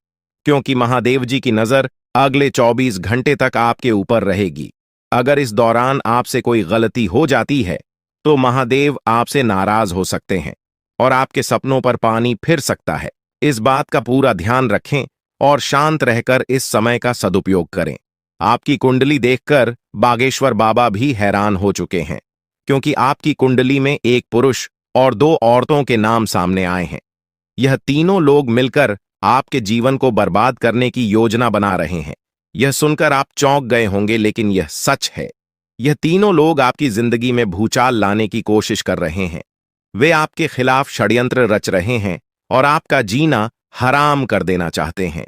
क्योंकि महादेव जी की नजर अगले 24 घंटे तक आपके ऊपर रहेगी। अगर इस दौरान आपसे कोई गलती हो जाती है तो महादेव आपसे नाराज हो सकते हैं और आपके सपनों पर पानी फिर सकता है। इस बात का पूरा ध्यान रखें और शांत रहकर इस समय का सदुपयोग करें। आपकी कुंडली देखकर बागेश्वर बाबा भी हैरान हो चुके हैं, क्योंकि आपकी कुंडली में एक पुरुष और 2 औरतों के नाम सामने आए हैं। यह तीनों लोग मिलकर आपके जीवन को बर्बाद करने की योजना बना रहे हैं। यह सुनकर आप चौंक गए होंगे, लेकिन यह सच है। यह तीनों लोग आपकी जिंदगी में भूचाल लाने की कोशिश कर रहे हैं। वे आपके खिलाफ षड्यंत्र रच रहे हैं और आपका जीना हराम कर देना चाहते हैं।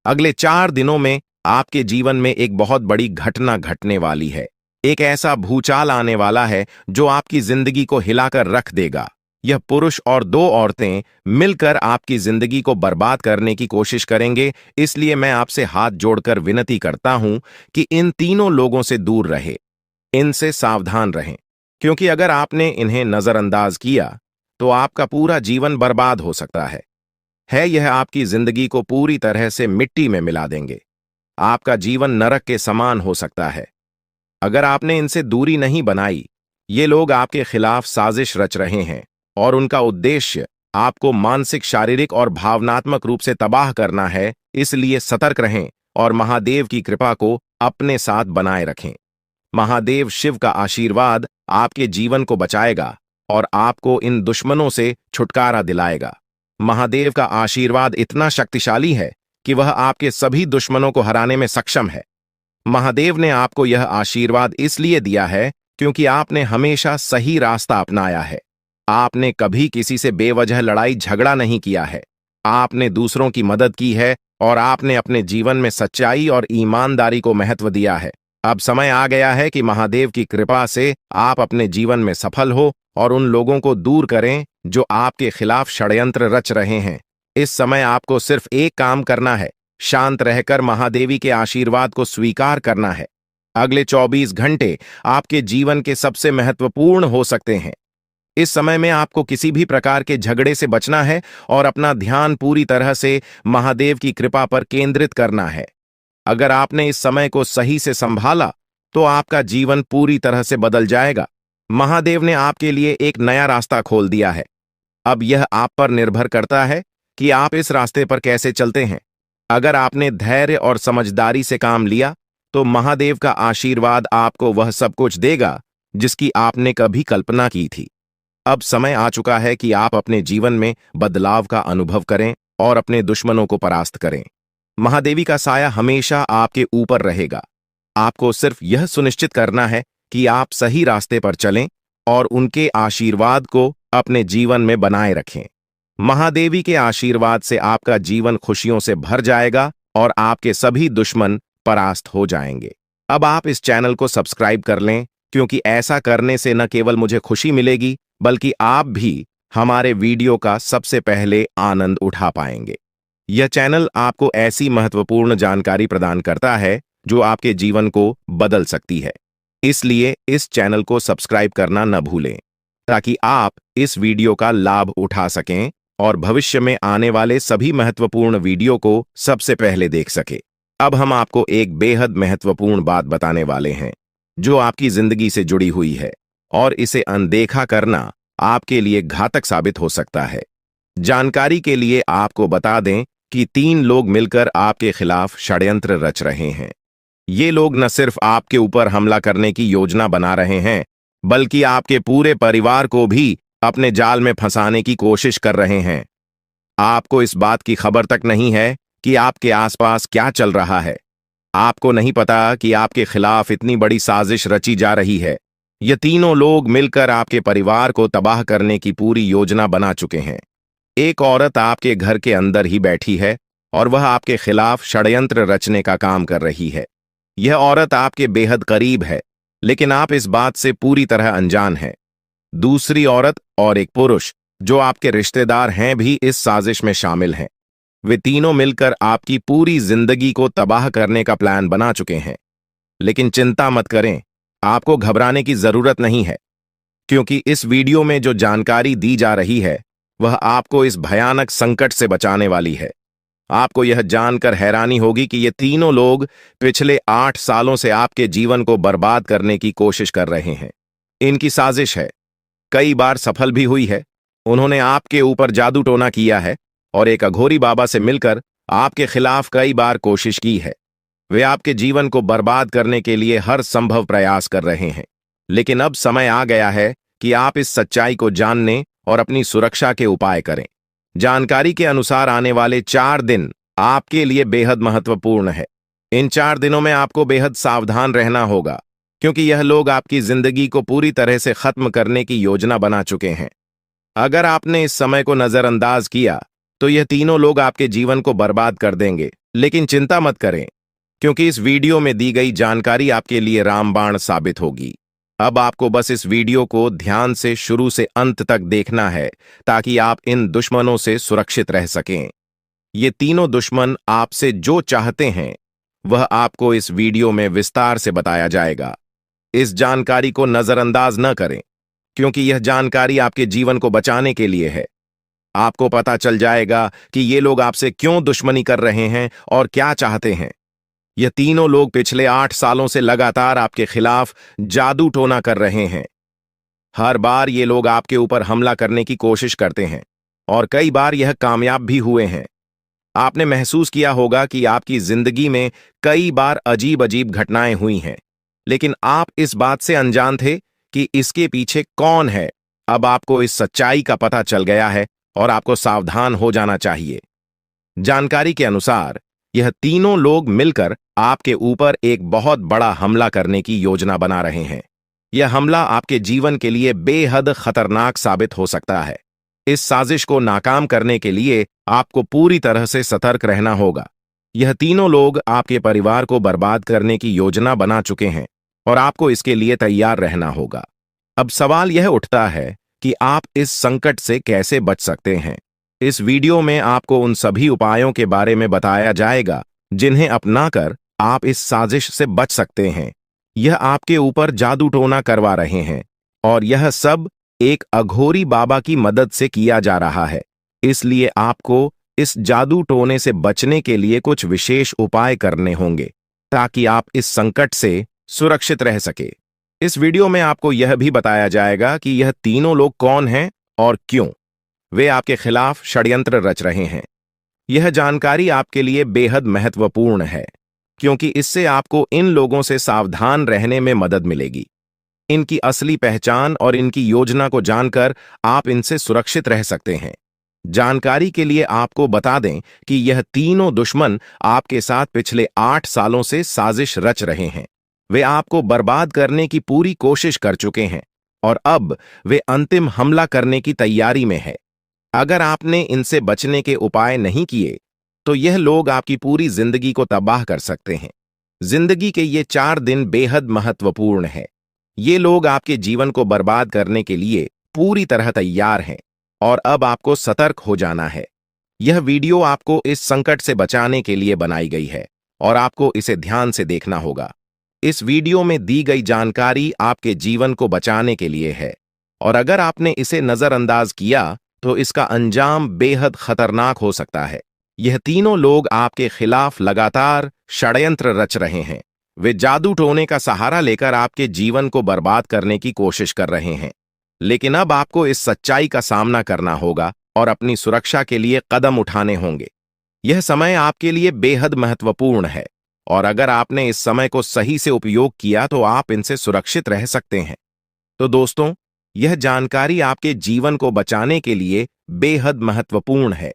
अगले 4 दिनों में आपके जीवन में एक बहुत बड़ी घटना घटने वाली है। एक ऐसा भूचाल आने वाला है जो आपकी जिंदगी को हिलाकर रख देगा। यह पुरुष और 2 औरतें मिलकर आपकी जिंदगी को बर्बाद करने की कोशिश करेंगे। इसलिए मैं आपसे हाथ जोड़कर विनती करता हूं कि इन तीनों लोगों से दूर रहे, इनसे सावधान रहें, क्योंकि अगर आपने इन्हें नजरअंदाज किया तो आपका पूरा जीवन बर्बाद हो सकता है। यह आपकी जिंदगी को पूरी तरह से मिट्टी में मिला देंगे। आपका जीवन नरक के समान हो सकता है। अगर आपने इनसे दूरी नहीं बनाई, ये लोग आपके खिलाफ साजिश रच रहे हैं और उनका उद्देश्य आपको मानसिक, शारीरिक और भावनात्मक रूप से तबाह करना है। इसलिए सतर्क रहें और महादेव की कृपा को अपने साथ बनाए रखें। महादेव शिव का आशीर्वाद आपके जीवन को बचाएगा और आपको इन दुश्मनों से छुटकारा दिलाएगा। महादेव का आशीर्वाद इतना शक्तिशाली है कि वह आपके सभी दुश्मनों को हराने में सक्षम है। महादेव ने आपको यह आशीर्वाद इसलिए दिया है क्योंकि आपने हमेशा सही रास्ता अपनाया है। आपने कभी किसी से बेवजह लड़ाई झगड़ा नहीं किया है। आपने दूसरों की मदद की है और आपने अपने जीवन में सच्चाई और ईमानदारी को महत्व दिया है। अब समय आ गया है कि महादेव की कृपा से आप अपने जीवन में सफल हो और उन लोगों को दूर करें जो आपके खिलाफ षड्यंत्र रच रहे हैं। इस समय आपको सिर्फ एक काम करना है, शांत रहकर महादेवी के आशीर्वाद को स्वीकार करना है। अगले 24 घंटे आपके जीवन के सबसे महत्वपूर्ण हो सकते हैं। इस समय में आपको किसी भी प्रकार के झगड़े से बचना है और अपना ध्यान पूरी तरह से महादेव की कृपा पर केंद्रित करना है। अगर आपने इस समय को सही से संभाला तो आपका जीवन पूरी तरह से बदल जाएगा। महादेव ने आपके लिए एक नया रास्ता खोल दिया है। अब यह आप पर निर्भर करता है कि आप इस रास्ते पर कैसे चलते हैं। अगर आपने धैर्य और समझदारी से काम लिया तो महादेव का आशीर्वाद आपको वह सब कुछ देगा जिसकी आपने कभी कल्पना की थी। अब समय आ चुका है कि आप अपने जीवन में बदलाव का अनुभव करें और अपने दुश्मनों को परास्त करें। महादेवी का साया हमेशा आपके ऊपर रहेगा। आपको सिर्फ यह सुनिश्चित करना है कि आप सही रास्ते पर चलें और उनके आशीर्वाद को अपने जीवन में बनाए रखें। महादेवी के आशीर्वाद से आपका जीवन खुशियों से भर जाएगा और आपके सभी दुश्मन परास्त हो जाएंगे। अब आप इस चैनल को सब्सक्राइब कर लें, क्योंकि ऐसा करने से न केवल मुझे खुशी मिलेगी बल्कि आप भी हमारे वीडियो का सबसे पहले आनंद उठा पाएंगे। यह चैनल आपको ऐसी महत्वपूर्ण जानकारी प्रदान करता है जो आपके जीवन को बदल सकती है। इसलिए इस चैनल को सब्सक्राइब करना न भूलें, ताकि आप इस वीडियो का लाभ उठा सकें और भविष्य में आने वाले सभी महत्वपूर्ण वीडियो को सबसे पहले देख सकें। अब हम आपको एक बेहद महत्वपूर्ण बात बताने वाले हैं, जो आपकी जिंदगी से जुड़ी हुई है और इसे अनदेखा करना आपके लिए घातक साबित हो सकता है। जानकारी के लिए आपको बता दें कि 3 लोग मिलकर आपके खिलाफ षड्यंत्र रच रहे हैं। ये लोग न सिर्फ आपके ऊपर हमला करने की योजना बना रहे हैं, बल्कि आपके पूरे परिवार को भी अपने जाल में फंसाने की कोशिश कर रहे हैं। आपको इस बात की खबर तक नहीं है कि आपके आसपास क्या चल रहा है। आपको नहीं पता कि आपके खिलाफ इतनी बड़ी साजिश रची जा रही है। ये तीनों लोग मिलकर आपके परिवार को तबाह करने की पूरी योजना बना चुके हैं। एक औरत आपके घर के अंदर ही बैठी है और वह आपके खिलाफ षड्यंत्र रचने का काम कर रही है। यह औरत आपके बेहद करीब है, लेकिन आप इस बात से पूरी तरह अनजान हैं। दूसरी औरत और एक पुरुष जो आपके रिश्तेदार हैं भी इस साजिश में शामिल हैं। वे तीनों मिलकर आपकी पूरी जिंदगी को तबाह करने का प्लान बना चुके हैं। लेकिन चिंता मत करें, आपको घबराने की जरूरत नहीं है, क्योंकि इस वीडियो में जो जानकारी दी जा रही है वह आपको इस भयानक संकट से बचाने वाली है। आपको यह जानकर हैरानी होगी कि ये तीनों लोग पिछले 8 सालों से आपके जीवन को बर्बाद करने की कोशिश कर रहे हैं। इनकी साजिश है, कई बार सफल भी हुई है। उन्होंने आपके ऊपर जादू टोना किया है और एक अघोरी बाबा से मिलकर आपके खिलाफ कई बार कोशिश की है। वे आपके जीवन को बर्बाद करने के लिए हर संभव प्रयास कर रहे हैं। लेकिन अब समय आ गया है कि आप इस सच्चाई को जानने और अपनी सुरक्षा के उपाय करें। जानकारी के अनुसार आने वाले 4 दिन आपके लिए बेहद महत्वपूर्ण है। इन 4 दिनों में आपको बेहद सावधान रहना होगा, क्योंकि यह लोग आपकी जिंदगी को पूरी तरह से खत्म करने की योजना बना चुके हैं। अगर आपने इस समय को नजरअंदाज किया तो यह तीनों लोग आपके जीवन को बर्बाद कर देंगे। लेकिन चिंता मत करें, क्योंकि इस वीडियो में दी गई जानकारी आपके लिए रामबाण साबित होगी। अब आपको बस इस वीडियो को ध्यान से शुरू से अंत तक देखना है, ताकि आप इन दुश्मनों से सुरक्षित रह सकें। ये तीनों दुश्मन आपसे जो चाहते हैं वह आपको इस वीडियो में विस्तार से बताया जाएगा। इस जानकारी को नजरअंदाज न करें, क्योंकि यह जानकारी आपके जीवन को बचाने के लिए है। आपको पता चल जाएगा कि ये लोग आपसे क्यों दुश्मनी कर रहे हैं और क्या चाहते हैं। यह तीनों लोग पिछले 8 सालों से लगातार आपके खिलाफ जादू टोना कर रहे हैं। हर बार ये लोग आपके ऊपर हमला करने की कोशिश करते हैं और कई बार यह कामयाब भी हुए हैं। आपने महसूस किया होगा कि आपकी जिंदगी में कई बार अजीब अजीब घटनाएं हुई हैं, लेकिन आप इस बात से अनजान थे कि इसके पीछे कौन है। अब आपको इस सच्चाई का पता चल गया है और आपको सावधान हो जाना चाहिए। जानकारी के अनुसार यह तीनों लोग मिलकर आपके ऊपर एक बहुत बड़ा हमला करने की योजना बना रहे हैं। यह हमला आपके जीवन के लिए बेहद खतरनाक साबित हो सकता है। इस साजिश को नाकाम करने के लिए आपको पूरी तरह से सतर्क रहना होगा। यह तीनों लोग आपके परिवार को बर्बाद करने की योजना बना चुके हैं और आपको इसके लिए तैयार रहना होगा। अब सवाल यह उठता है कि आप इस संकट से कैसे बच सकते हैं। इस वीडियो में आपको उन सभी उपायों के बारे में बताया जाएगा जिन्हें अपनाकर आप इस साजिश से बच सकते हैं। यह आपके ऊपर जादू टोना करवा रहे हैं और यह सब एक अघोरी बाबा की मदद से किया जा रहा है। इसलिए आपको इस जादू टोने से बचने के लिए कुछ विशेष उपाय करने होंगे, ताकि आप इस संकट से सुरक्षित रह सके। इस वीडियो में आपको यह भी बताया जाएगा कि यह तीनों लोग कौन हैं और क्यों वे आपके खिलाफ षड्यंत्र रच रहे हैं। यह जानकारी आपके लिए बेहद महत्वपूर्ण है, क्योंकि इससे आपको इन लोगों से सावधान रहने में मदद मिलेगी। इनकी असली पहचान और इनकी योजना को जानकर आप इनसे सुरक्षित रह सकते हैं। जानकारी के लिए आपको बता दें कि यह तीनों दुश्मन आपके साथ पिछले 8 सालों से साजिश रच रहे हैं। वे आपको बर्बाद करने की पूरी कोशिश कर चुके हैं और अब वे अंतिम हमला करने की तैयारी में है। अगर आपने इनसे बचने के उपाय नहीं किए तो यह लोग आपकी पूरी जिंदगी को तबाह कर सकते हैं। जिंदगी के ये 4 दिन बेहद महत्वपूर्ण है। ये लोग आपके जीवन को बर्बाद करने के लिए पूरी तरह तैयार हैं और अब आपको सतर्क हो जाना है। यह वीडियो आपको इस संकट से बचाने के लिए बनाई गई है और आपको इसे ध्यान से देखना होगा। इस वीडियो में दी गई जानकारी आपके जीवन को बचाने के लिए है और अगर आपने इसे नजरअंदाज किया तो इसका अंजाम बेहद खतरनाक हो सकता है। यह तीनों लोग आपके खिलाफ लगातार षड्यंत्र रच रहे हैं। वे जादू टोने का सहारा लेकर आपके जीवन को बर्बाद करने की कोशिश कर रहे हैं। लेकिन अब आपको इस सच्चाई का सामना करना होगा और अपनी सुरक्षा के लिए कदम उठाने होंगे। यह समय आपके लिए बेहद महत्वपूर्ण है और अगर आपने इस समय को सही से उपयोग किया तो आप इनसे सुरक्षित रह सकते हैं। तो दोस्तों, यह जानकारी आपके जीवन को बचाने के लिए बेहद महत्वपूर्ण है।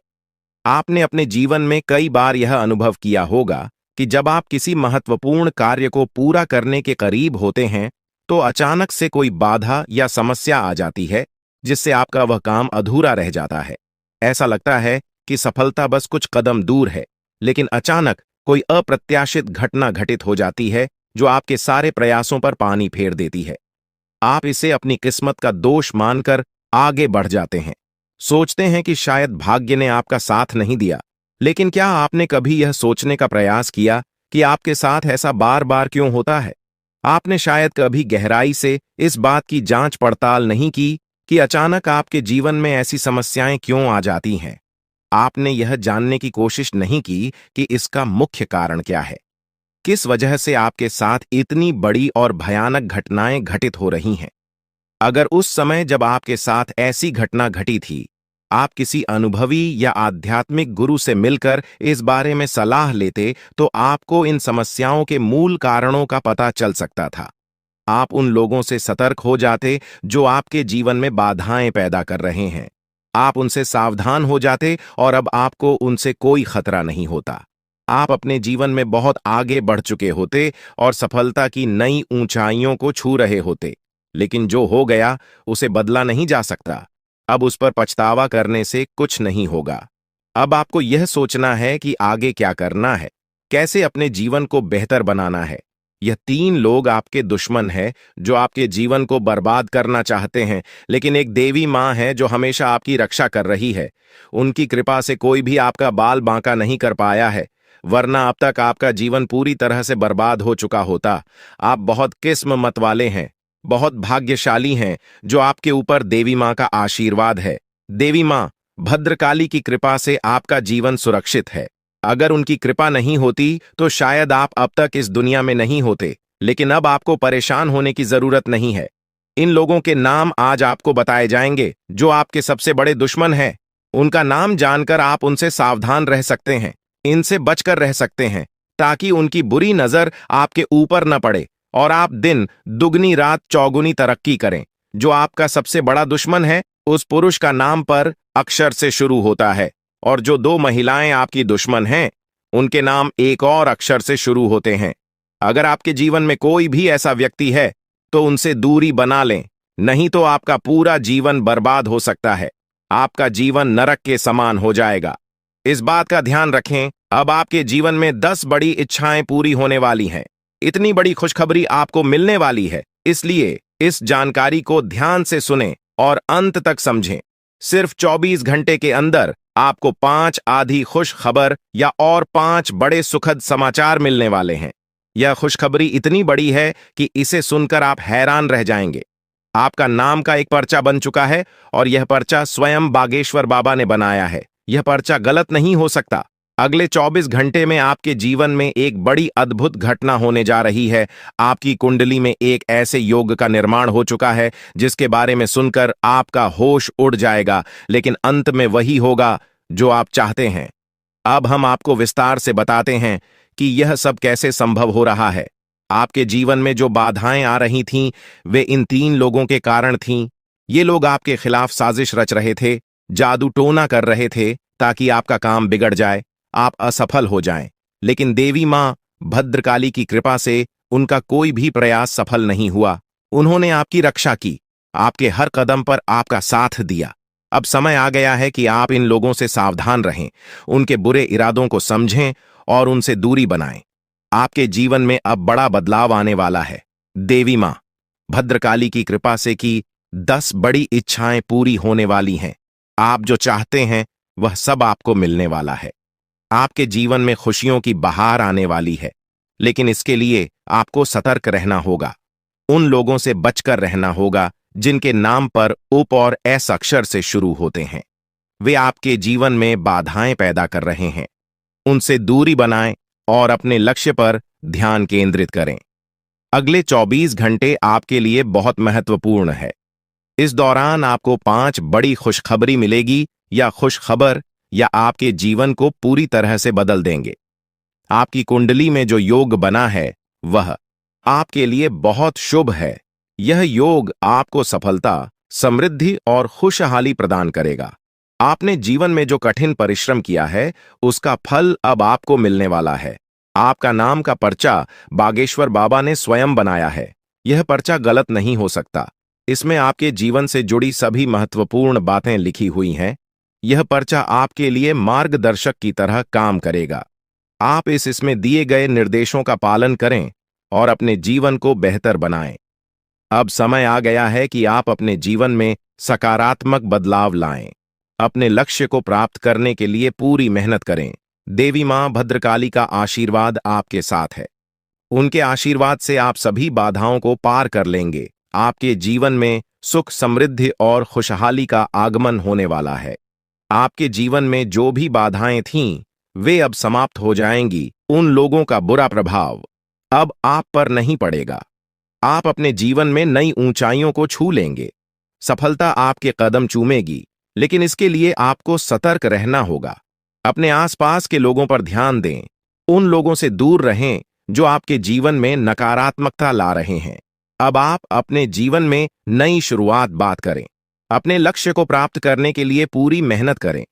आपने अपने जीवन में कई बार यह अनुभव किया होगा कि जब आप किसी महत्वपूर्ण कार्य को पूरा करने के करीब होते हैं तो अचानक से कोई बाधा या समस्या आ जाती है जिससे आपका वह काम अधूरा रह जाता है। ऐसा लगता है कि सफलता बस कुछ कदम दूर है, लेकिन अचानक कोई अप्रत्याशित घटना घटित हो जाती है जो आपके सारे प्रयासों पर पानी फेर देती है। आप इसे अपनी किस्मत का दोष मानकर आगे बढ़ जाते हैं। सोचते हैं कि शायद भाग्य ने आपका साथ नहीं दिया। लेकिन क्या आपने कभी यह सोचने का प्रयास किया कि आपके साथ ऐसा बार बार क्यों होता है? आपने शायद कभी गहराई से इस बात की जांच पड़ताल नहीं की कि अचानक आपके जीवन में ऐसी समस्याएं क्यों आ जाती हैं। आपने यह जानने की कोशिश नहीं की कि इसका मुख्य कारण क्या है। किस वजह से आपके साथ इतनी बड़ी और भयानक घटनाएं घटित हो रही हैं? अगर उस समय जब आपके साथ ऐसी घटना घटी थी, आप किसी अनुभवी या आध्यात्मिक गुरु से मिलकर इस बारे में सलाह लेते तो आपको इन समस्याओं के मूल कारणों का पता चल सकता था। आप उन लोगों से सतर्क हो जाते जो आपके जीवन में बाधाएं पैदा कर रहे हैं। आप उनसे सावधान हो जाते और अब आपको उनसे कोई खतरा नहीं होता। आप अपने जीवन में बहुत आगे बढ़ चुके होते और सफलता की नई ऊंचाइयों को छू रहे होते। लेकिन जो हो गया उसे बदला नहीं जा सकता। अब उस पर पछतावा करने से कुछ नहीं होगा। अब आपको यह सोचना है कि आगे क्या करना है, कैसे अपने जीवन को बेहतर बनाना है। यह तीन लोग आपके दुश्मन हैं जो आपके जीवन को बर्बाद करना चाहते हैं, लेकिन एक देवी माँ है जो हमेशा आपकी रक्षा कर रही है। उनकी कृपा से कोई भी आपका बाल बांका नहीं कर पाया है, वरना अब तक आपका जीवन पूरी तरह से बर्बाद हो चुका होता। आप बहुत किस्मत वाले हैं, बहुत भाग्यशाली हैं जो आपके ऊपर देवी माँ का आशीर्वाद है। देवी माँ भद्रकाली की कृपा से आपका जीवन सुरक्षित है। अगर उनकी कृपा नहीं होती तो शायद आप अब तक इस दुनिया में नहीं होते। लेकिन अब आपको परेशान होने की जरूरत नहीं है। इन लोगों के नाम आज आपको बताए जाएंगे जो आपके सबसे बड़े दुश्मन हैं। उनका नाम जानकर आप उनसे सावधान रह सकते हैं, इनसे बचकर रह सकते हैं, ताकि उनकी बुरी नजर आपके ऊपर न पड़े और आप दिन दुगनी रात चौगुनी तरक्की करें। जो आपका सबसे बड़ा दुश्मन है उस पुरुष का नाम पर अक्षर से शुरू होता है और जो दो महिलाएं आपकी दुश्मन हैं उनके नाम एक और अक्षर से शुरू होते हैं। अगर आपके जीवन में कोई भी ऐसा व्यक्ति है तो उनसे दूरी बना लें, नहीं तो आपका पूरा जीवन बर्बाद हो सकता है। आपका जीवन नरक के समान हो जाएगा। इस बात का ध्यान रखें, अब आपके जीवन में 10 बड़ी इच्छाएं पूरी होने वाली हैं। इतनी बड़ी खुशखबरी आपको मिलने वाली है, इसलिए इस जानकारी को ध्यान से सुनें और अंत तक समझें। सिर्फ 24 घंटे के अंदर आपको 5 आधी खुश खबर या और 5 बड़े सुखद समाचार मिलने वाले हैं। यह खुशखबरी इतनी बड़ी है कि इसे सुनकर आप हैरान रह जाएंगे। आपका नाम का एक पर्चा बन चुका है और यह पर्चा स्वयं बागेश्वर बाबा ने बनाया है। यह पर्चा गलत नहीं हो सकता। अगले 24 घंटे में आपके जीवन में एक बड़ी अद्भुत घटना होने जा रही है। आपकी कुंडली में एक ऐसे योग का निर्माण हो चुका है जिसके बारे में सुनकर आपका होश उड़ जाएगा, लेकिन अंत में वही होगा जो आप चाहते हैं। अब हम आपको विस्तार से बताते हैं कि यह सब कैसे संभव हो रहा है। आपके जीवन में जो बाधाएं आ रही थीं, वे इन 3 लोगों के कारण थीं। ये लोग आपके खिलाफ साजिश रच रहे थे, जादू टोना कर रहे थे ताकि आपका काम बिगड़ जाए, आप असफल हो जाएं। लेकिन देवी मां भद्रकाली की कृपा से उनका कोई भी प्रयास सफल नहीं हुआ। उन्होंने आपकी रक्षा की, आपके हर कदम पर आपका साथ दिया। अब समय आ गया है कि आप इन लोगों से सावधान रहें, उनके बुरे इरादों को समझें और उनसे दूरी बनाएं। आपके जीवन में अब बड़ा बदलाव आने वाला है। देवी मां भद्रकाली की कृपा से कि 10 बड़ी इच्छाएं पूरी होने वाली हैं। आप जो चाहते हैं वह सब आपको मिलने वाला है। आपके जीवन में खुशियों की बहार आने वाली है, लेकिन इसके लिए आपको सतर्क रहना होगा। उन लोगों से बचकर रहना होगा जिनके नाम पर उप और एस अक्षर से शुरू होते हैं। वे आपके जीवन में बाधाएं पैदा कर रहे हैं। उनसे दूरी बनाएं और अपने लक्ष्य पर ध्यान केंद्रित करें। अगले 24 घंटे आपके लिए बहुत महत्वपूर्ण है। इस दौरान आपको 5 बड़ी खुशखबरी मिलेगी या खुशखबर या आपके जीवन को पूरी तरह से बदल देंगे। आपकी कुंडली में जो योग बना है वह आपके लिए बहुत शुभ है। यह योग आपको सफलता, समृद्धि और खुशहाली प्रदान करेगा। आपने जीवन में जो कठिन परिश्रम किया है उसका फल अब आपको मिलने वाला है। आपका नाम का पर्चा बागेश्वर बाबा ने स्वयं बनाया है। यह पर्चा गलत नहीं हो सकता। इसमें आपके जीवन से जुड़ी सभी महत्वपूर्ण बातें लिखी हुई हैं। यह पर्चा आपके लिए मार्गदर्शक की तरह काम करेगा। आप इसमें दिए गए निर्देशों का पालन करें और अपने जीवन को बेहतर बनाएं। अब समय आ गया है कि आप अपने जीवन में सकारात्मक बदलाव लाएं। अपने लक्ष्य को प्राप्त करने के लिए पूरी मेहनत करें। देवी मां भद्रकाली का आशीर्वाद आपके साथ है। उनके आशीर्वाद से आप सभी बाधाओं को पार कर लेंगे। आपके जीवन में सुख, समृद्धि और खुशहाली का आगमन होने वाला है। आपके जीवन में जो भी बाधाएं थीं, वे अब समाप्त हो जाएंगी। उन लोगों का बुरा प्रभाव अब आप पर नहीं पड़ेगा। आप अपने जीवन में नई ऊंचाइयों को छू लेंगे। सफलता आपके कदम चूमेगी, लेकिन इसके लिए आपको सतर्क रहना होगा। अपने आसपास के लोगों पर ध्यान दें। उन लोगों से दूर रहें जो आपके जीवन में नकारात्मकता ला रहे हैं। अब आप अपने जीवन में नई शुरुआत बात करें। अपने लक्ष्य को प्राप्त करने के लिए पूरी मेहनत करें।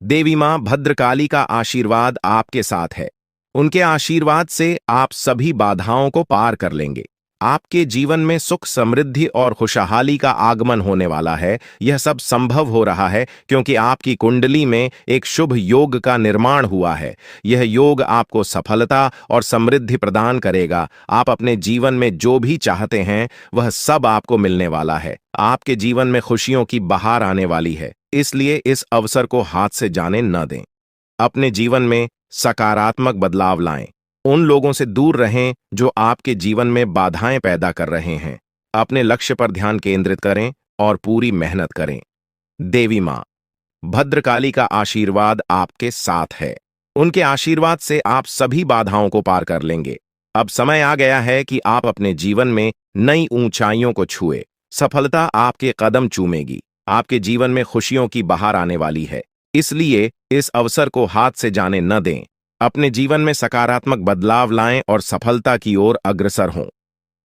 देवी मां भद्रकाली का आशीर्वाद आपके साथ है। उनके आशीर्वाद से आप सभी बाधाओं को पार कर लेंगे। आपके जीवन में सुख, समृद्धि और खुशहाली का आगमन होने वाला है। यह सब संभव हो रहा है क्योंकि आपकी कुंडली में एक शुभ योग का निर्माण हुआ है। यह योग आपको सफलता और समृद्धि प्रदान करेगा। आप अपने जीवन में जो भी चाहते हैं वह सब आपको मिलने वाला है। आपके जीवन में खुशियों की बहार आने वाली है, इसलिए इस अवसर को हाथ से जाने न दें। अपने जीवन में सकारात्मक बदलाव लाएं। उन लोगों से दूर रहें जो आपके जीवन में बाधाएं पैदा कर रहे हैं। अपने लक्ष्य पर ध्यान केंद्रित करें और पूरी मेहनत करें। देवी मां भद्रकाली का आशीर्वाद आपके साथ है। उनके आशीर्वाद से आप सभी बाधाओं को पार कर लेंगे। अब समय आ गया है कि आप अपने जीवन में नई ऊंचाइयों को छुए। सफलता आपके कदम चूमेगी। आपके जीवन में खुशियों की बहार आने वाली है, इसलिए इस अवसर को हाथ से जाने न दें। अपने जीवन में सकारात्मक बदलाव लाएं और सफलता की ओर अग्रसर हों।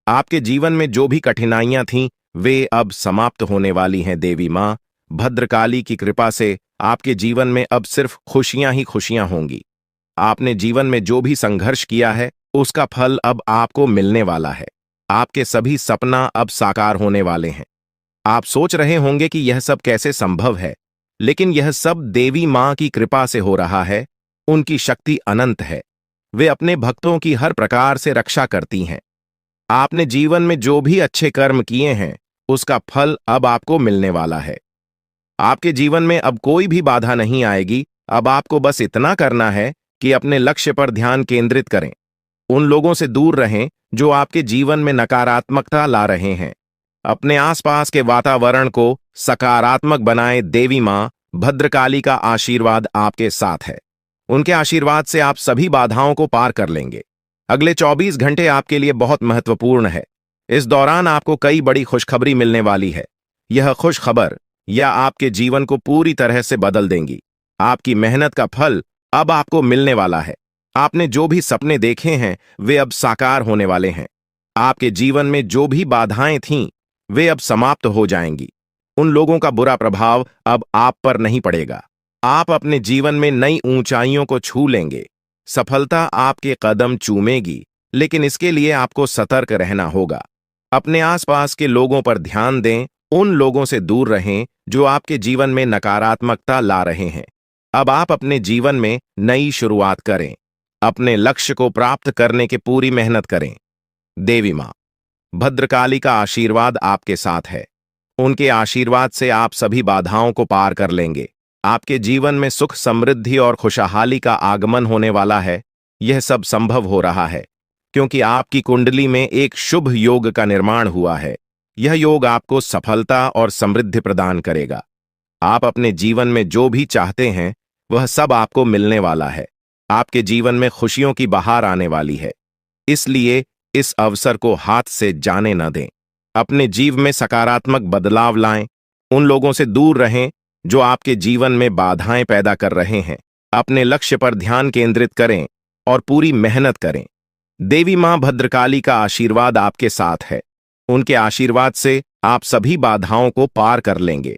आपके जीवन में जो भी कठिनाइयां थीं, वे अब समाप्त होने वाली हैं। देवी मां भद्रकाली की कृपा से आपके जीवन में अब सिर्फ खुशियां ही खुशियां होंगी। आपने जीवन में जो भी संघर्ष किया है उसका फल अब आपको मिलने वाला है। आपके सभी सपना अब साकार होने वाले हैं। आप सोच रहे होंगे कि यह सब कैसे संभव है, लेकिन यह सब देवी मां की कृपा से हो रहा है। उनकी शक्ति अनंत है। वे अपने भक्तों की हर प्रकार से रक्षा करती हैं। आपने जीवन में जो भी अच्छे कर्म किए हैं उसका फल अब आपको मिलने वाला है। आपके जीवन में अब कोई भी बाधा नहीं आएगी। अब आपको बस इतना करना है कि अपने लक्ष्य पर ध्यान केंद्रित करें। उन लोगों से दूर रहें जो आपके जीवन में नकारात्मकता ला रहे हैं। अपने आसपास के वातावरण को सकारात्मक बनाएं। देवी मां भद्रकाली का आशीर्वाद आपके साथ है। उनके आशीर्वाद से आप सभी बाधाओं को पार कर लेंगे। अगले 24 घंटे आपके लिए बहुत महत्वपूर्ण है। इस दौरान आपको कई बड़ी खुशखबरी मिलने वाली है। यह खुशखबर या आपके जीवन को पूरी तरह से बदल देंगी। आपकी मेहनत का फल अब आपको मिलने वाला है। आपने जो भी सपने देखे हैं वे अब साकार होने वाले हैं। आपके जीवन में जो भी बाधाएं थीं वे अब समाप्त हो जाएंगी। उन लोगों का बुरा प्रभाव अब आप पर नहीं पड़ेगा। आप अपने जीवन में नई ऊंचाइयों को छू लेंगे। सफलता आपके कदम चूमेगी, लेकिन इसके लिए आपको सतर्क रहना होगा। अपने आसपास के लोगों पर ध्यान दें। उन लोगों से दूर रहें जो आपके जीवन में नकारात्मकता ला रहे हैं। अब आप अपने जीवन में नई शुरुआत करें। अपने लक्ष्य को प्राप्त करने की पूरी मेहनत करें। देवी मां भद्रकाली का आशीर्वाद आपके साथ है। उनके आशीर्वाद से आप सभी बाधाओं को पार कर लेंगे। आपके जीवन में सुख, समृद्धि और खुशहाली का आगमन होने वाला है। यह सब संभव हो रहा है क्योंकि आपकी कुंडली में एक शुभ योग का निर्माण हुआ है। यह योग आपको सफलता और समृद्धि प्रदान करेगा। आप अपने जीवन में जो भी चाहते हैं वह सब आपको मिलने वाला है। आपके जीवन में खुशियों की बहार आने वाली है, इसलिए इस अवसर को हाथ से जाने न दें। अपने जीवन में सकारात्मक बदलाव लाएं। उन लोगों से दूर रहें जो आपके जीवन में बाधाएं पैदा कर रहे हैं। अपने लक्ष्य पर ध्यान केंद्रित करें और पूरी मेहनत करें। देवी मां भद्रकाली का आशीर्वाद आपके साथ है। उनके आशीर्वाद से आप सभी बाधाओं को पार कर लेंगे।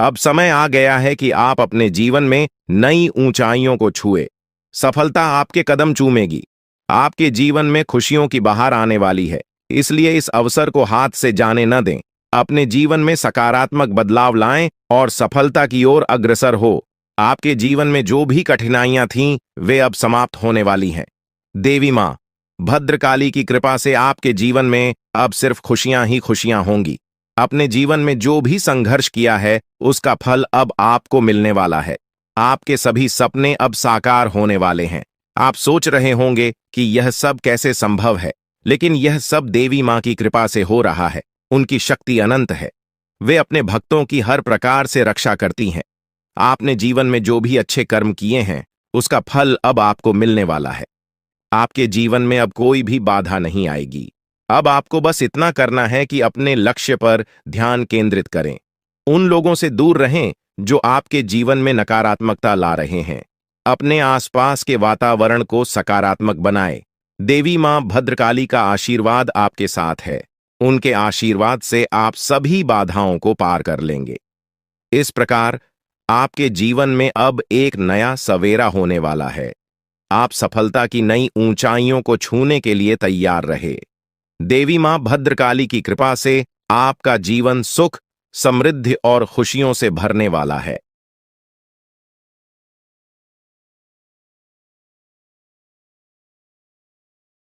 अब समय आ गया है कि आप अपने जीवन में नई ऊंचाइयों को छुए। सफलता आपके कदम चूमेगी। आपके जीवन में खुशियों की बहार आने वाली है, इसलिए इस अवसर को हाथ से जाने न दें। अपने जीवन में सकारात्मक बदलाव लाएं और सफलता की ओर अग्रसर हो। आपके जीवन में जो भी कठिनाइयां थीं, वे अब समाप्त होने वाली हैं। देवी मां भद्रकाली की कृपा से आपके जीवन में अब सिर्फ खुशियां ही खुशियां होंगी। अपने जीवन में जो भी संघर्ष किया है उसका फल अब आपको मिलने वाला है। आपके सभी सपने अब साकार होने वाले हैं। आप सोच रहे होंगे कि यह सब कैसे संभव है, लेकिन यह सब देवी मां की कृपा से हो रहा है। उनकी शक्ति अनंत है। वे अपने भक्तों की हर प्रकार से रक्षा करती हैं। आपने जीवन में जो भी अच्छे कर्म किए हैं उसका फल अब आपको मिलने वाला है। आपके जीवन में अब कोई भी बाधा नहीं आएगी। अब आपको बस इतना करना है कि अपने लक्ष्य पर ध्यान केंद्रित करें। उन लोगों से दूर रहें जो आपके जीवन में नकारात्मकता ला रहे हैं। अपने आसपास के वातावरण को सकारात्मक बनाएं। देवी मां भद्रकाली का आशीर्वाद आपके साथ है। उनके आशीर्वाद से आप सभी बाधाओं को पार कर लेंगे। इस प्रकार आपके जीवन में अब एक नया सवेरा होने वाला है। आप सफलता की नई ऊंचाइयों को छूने के लिए तैयार रहे। देवी मां भद्रकाली की कृपा से आपका जीवन सुख, समृद्धि और खुशियों से भरने वाला है।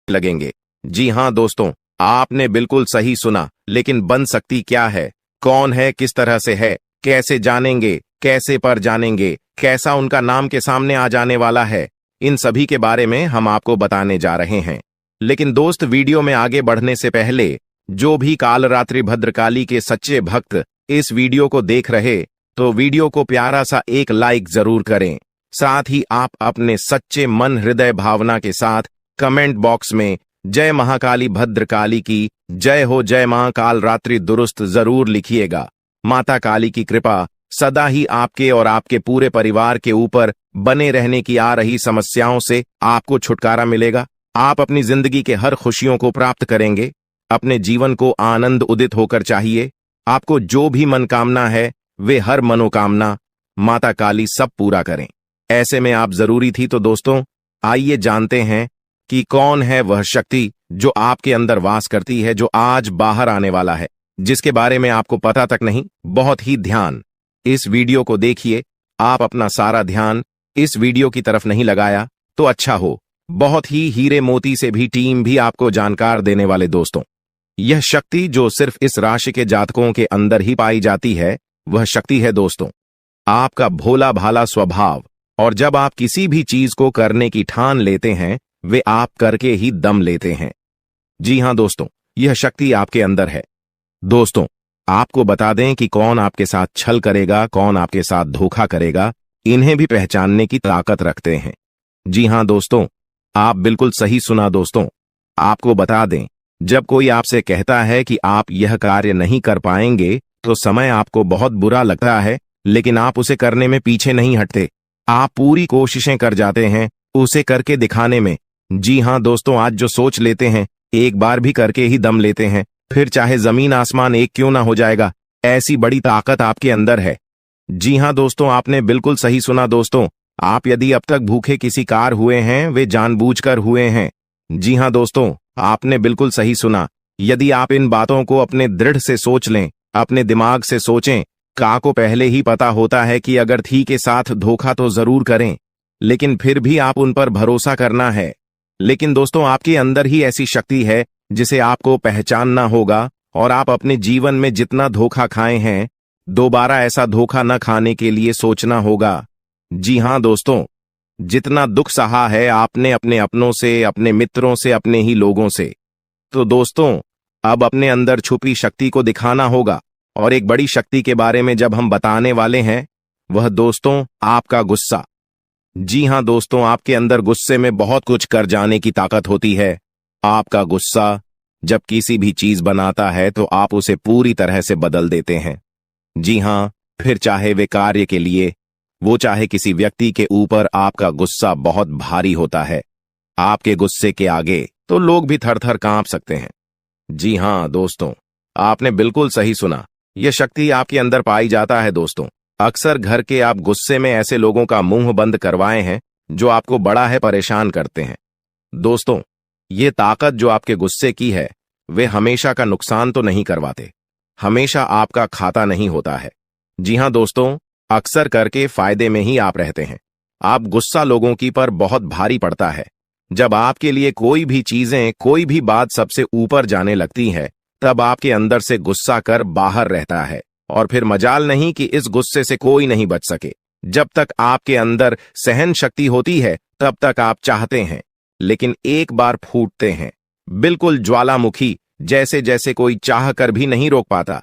लगेंगे। जी हां दोस्तों, आपने बिल्कुल सही सुना। लेकिन बन सकती क्या है, कौन है, किस तरह से है, कैसे जानेंगे, कैसे पर जानेंगे, कैसा उनका नाम के सामने आ जाने वाला है, इन सभी के बारे में हम आपको बताने जा रहे हैं। लेकिन दोस्त, वीडियो में आगे बढ़ने से पहले जो भी कालरात्रि भद्रकाली के सच्चे भक्त इस वीडियो को देख रहे, तो वीडियो को प्यारा सा एक लाइक जरूर करें। साथ ही आप अपने सच्चे मन, हृदय, भावना के साथ कमेंट बॉक्स में जय महाकाली भद्रकाली की जय हो, जय मां कालरात्रि दुरुस्त जरूर लिखिएगा। माता काली की कृपा सदा ही आपके और आपके पूरे परिवार के ऊपर बने रहने की। आ रही समस्याओं से आपको छुटकारा मिलेगा। आप अपनी जिंदगी के हर खुशियों को प्राप्त करेंगे। अपने जीवन को आनंद उदित होकर चाहिए। आपको जो भी मनोकामना है वे हर मनोकामना माता काली सब पूरा करें। ऐसे में आप जरूरी थी। तो दोस्तों, आइए जानते हैं कि कौन है वह शक्ति जो आपके अंदर वास करती है, जो आज बाहर आने वाला है, जिसके बारे में आपको पता तक नहीं। बहुत ही ध्यान इस वीडियो को देखिए। आप अपना सारा ध्यान इस वीडियो की तरफ नहीं लगाया तो अच्छा हो। बहुत ही हीरे मोती से भी टीम भी आपको जानकार देने वाले दोस्तों, यह शक्ति जो सिर्फ इस राशि के जातकों के अंदर ही पाई जाती है, वह शक्ति है दोस्तों आपका भोला भाला स्वभाव। और जब आप किसी भी चीज को करने की ठान लेते हैं, वे आप करके ही दम लेते हैं। जी हां दोस्तों, यह शक्ति आपके अंदर है। दोस्तों, आपको बता दें कि कौन आपके साथ छल करेगा, कौन आपके साथ धोखा करेगा, इन्हें भी पहचानने की ताकत रखते हैं। जी हां दोस्तों, आप बिल्कुल सही सुना दोस्तों। आपको बता दें, जब कोई आपसे कहता है कि आप यह कार्य नहीं कर पाएंगे, तो समय आपको बहुत बुरा लगता है, लेकिन आप उसे करने में पीछे नहीं हटते। आप पूरी कोशिशें कर जाते हैं उसे करके दिखाने में। जी हां दोस्तों, आज जो सोच लेते हैं, एक बार भी करके ही दम लेते हैं, फिर चाहे जमीन आसमान एक क्यों ना हो जाएगा। ऐसी बड़ी ताकत आपके अंदर है। जी हां दोस्तों, आपने बिल्कुल सही सुना दोस्तों। आप यदि अब तक भूखे किसी कार हुए हैं, वे जानबूझकर हुए हैं। जी हां दोस्तों, आपने बिल्कुल सही सुना। यदि आप इन बातों को अपने दृढ़ से सोच लें, अपने दिमाग से सोचें, का को पहले ही पता होता है कि अगर थी के साथ धोखा तो जरूर करें, लेकिन फिर भी आप उन पर भरोसा करना है। लेकिन दोस्तों, आपके अंदर ही ऐसी शक्ति है जिसे आपको पहचानना होगा और आप अपने जीवन में जितना धोखा खाए हैं, दोबारा ऐसा धोखा न खाने के लिए सोचना होगा। जी हां दोस्तों, जितना दुख सहा है आपने अपने अपनों से, अपने मित्रों से, अपने ही लोगों से, तो दोस्तों अब अपने अंदर छुपी शक्ति को दिखाना होगा। और एक बड़ी शक्ति के बारे में जब हम बताने वाले हैं, वह दोस्तों आपका गुस्सा। जी हां दोस्तों, आपके अंदर गुस्से में बहुत कुछ कर जाने की ताकत होती है। आपका गुस्सा जब किसी भी चीज बनाता है तो आप उसे पूरी तरह से बदल देते हैं। जी हां, फिर चाहे वे कार्य के लिए, वो चाहे किसी व्यक्ति के ऊपर, आपका गुस्सा बहुत भारी होता है। आपके गुस्से के आगे तो लोग भी थर थर कांप सकते हैं। जी हां दोस्तों, आपने बिल्कुल सही सुना, यह शक्ति आपके अंदर पाई जाता है दोस्तों। अक्सर घर के आप गुस्से में ऐसे लोगों का मुंह बंद करवाए हैं जो आपको बड़ा है परेशान करते हैं। दोस्तों, ये ताकत जो आपके गुस्से की है, वे हमेशा का नुकसान तो नहीं करवाते, हमेशा आपका खाता नहीं होता है। जी हां दोस्तों, अक्सर करके फायदे में ही आप रहते हैं। आप गुस्सा लोगों की पर बहुत भारी पड़ता है। जब आपके लिए कोई भी चीजें, कोई भी बात सबसे ऊपर जाने लगती है, तब आपके अंदर से गुस्सा कर बाहर रहता है, और फिर मजाल नहीं कि इस गुस्से से कोई नहीं बच सके। जब तक आपके अंदर सहन शक्ति होती है, तब तक आप चाहते हैं, लेकिन एक बार फूटते हैं, बिल्कुल ज्वालामुखी जैसे, जैसे कोई चाह कर भी नहीं रोक पाता।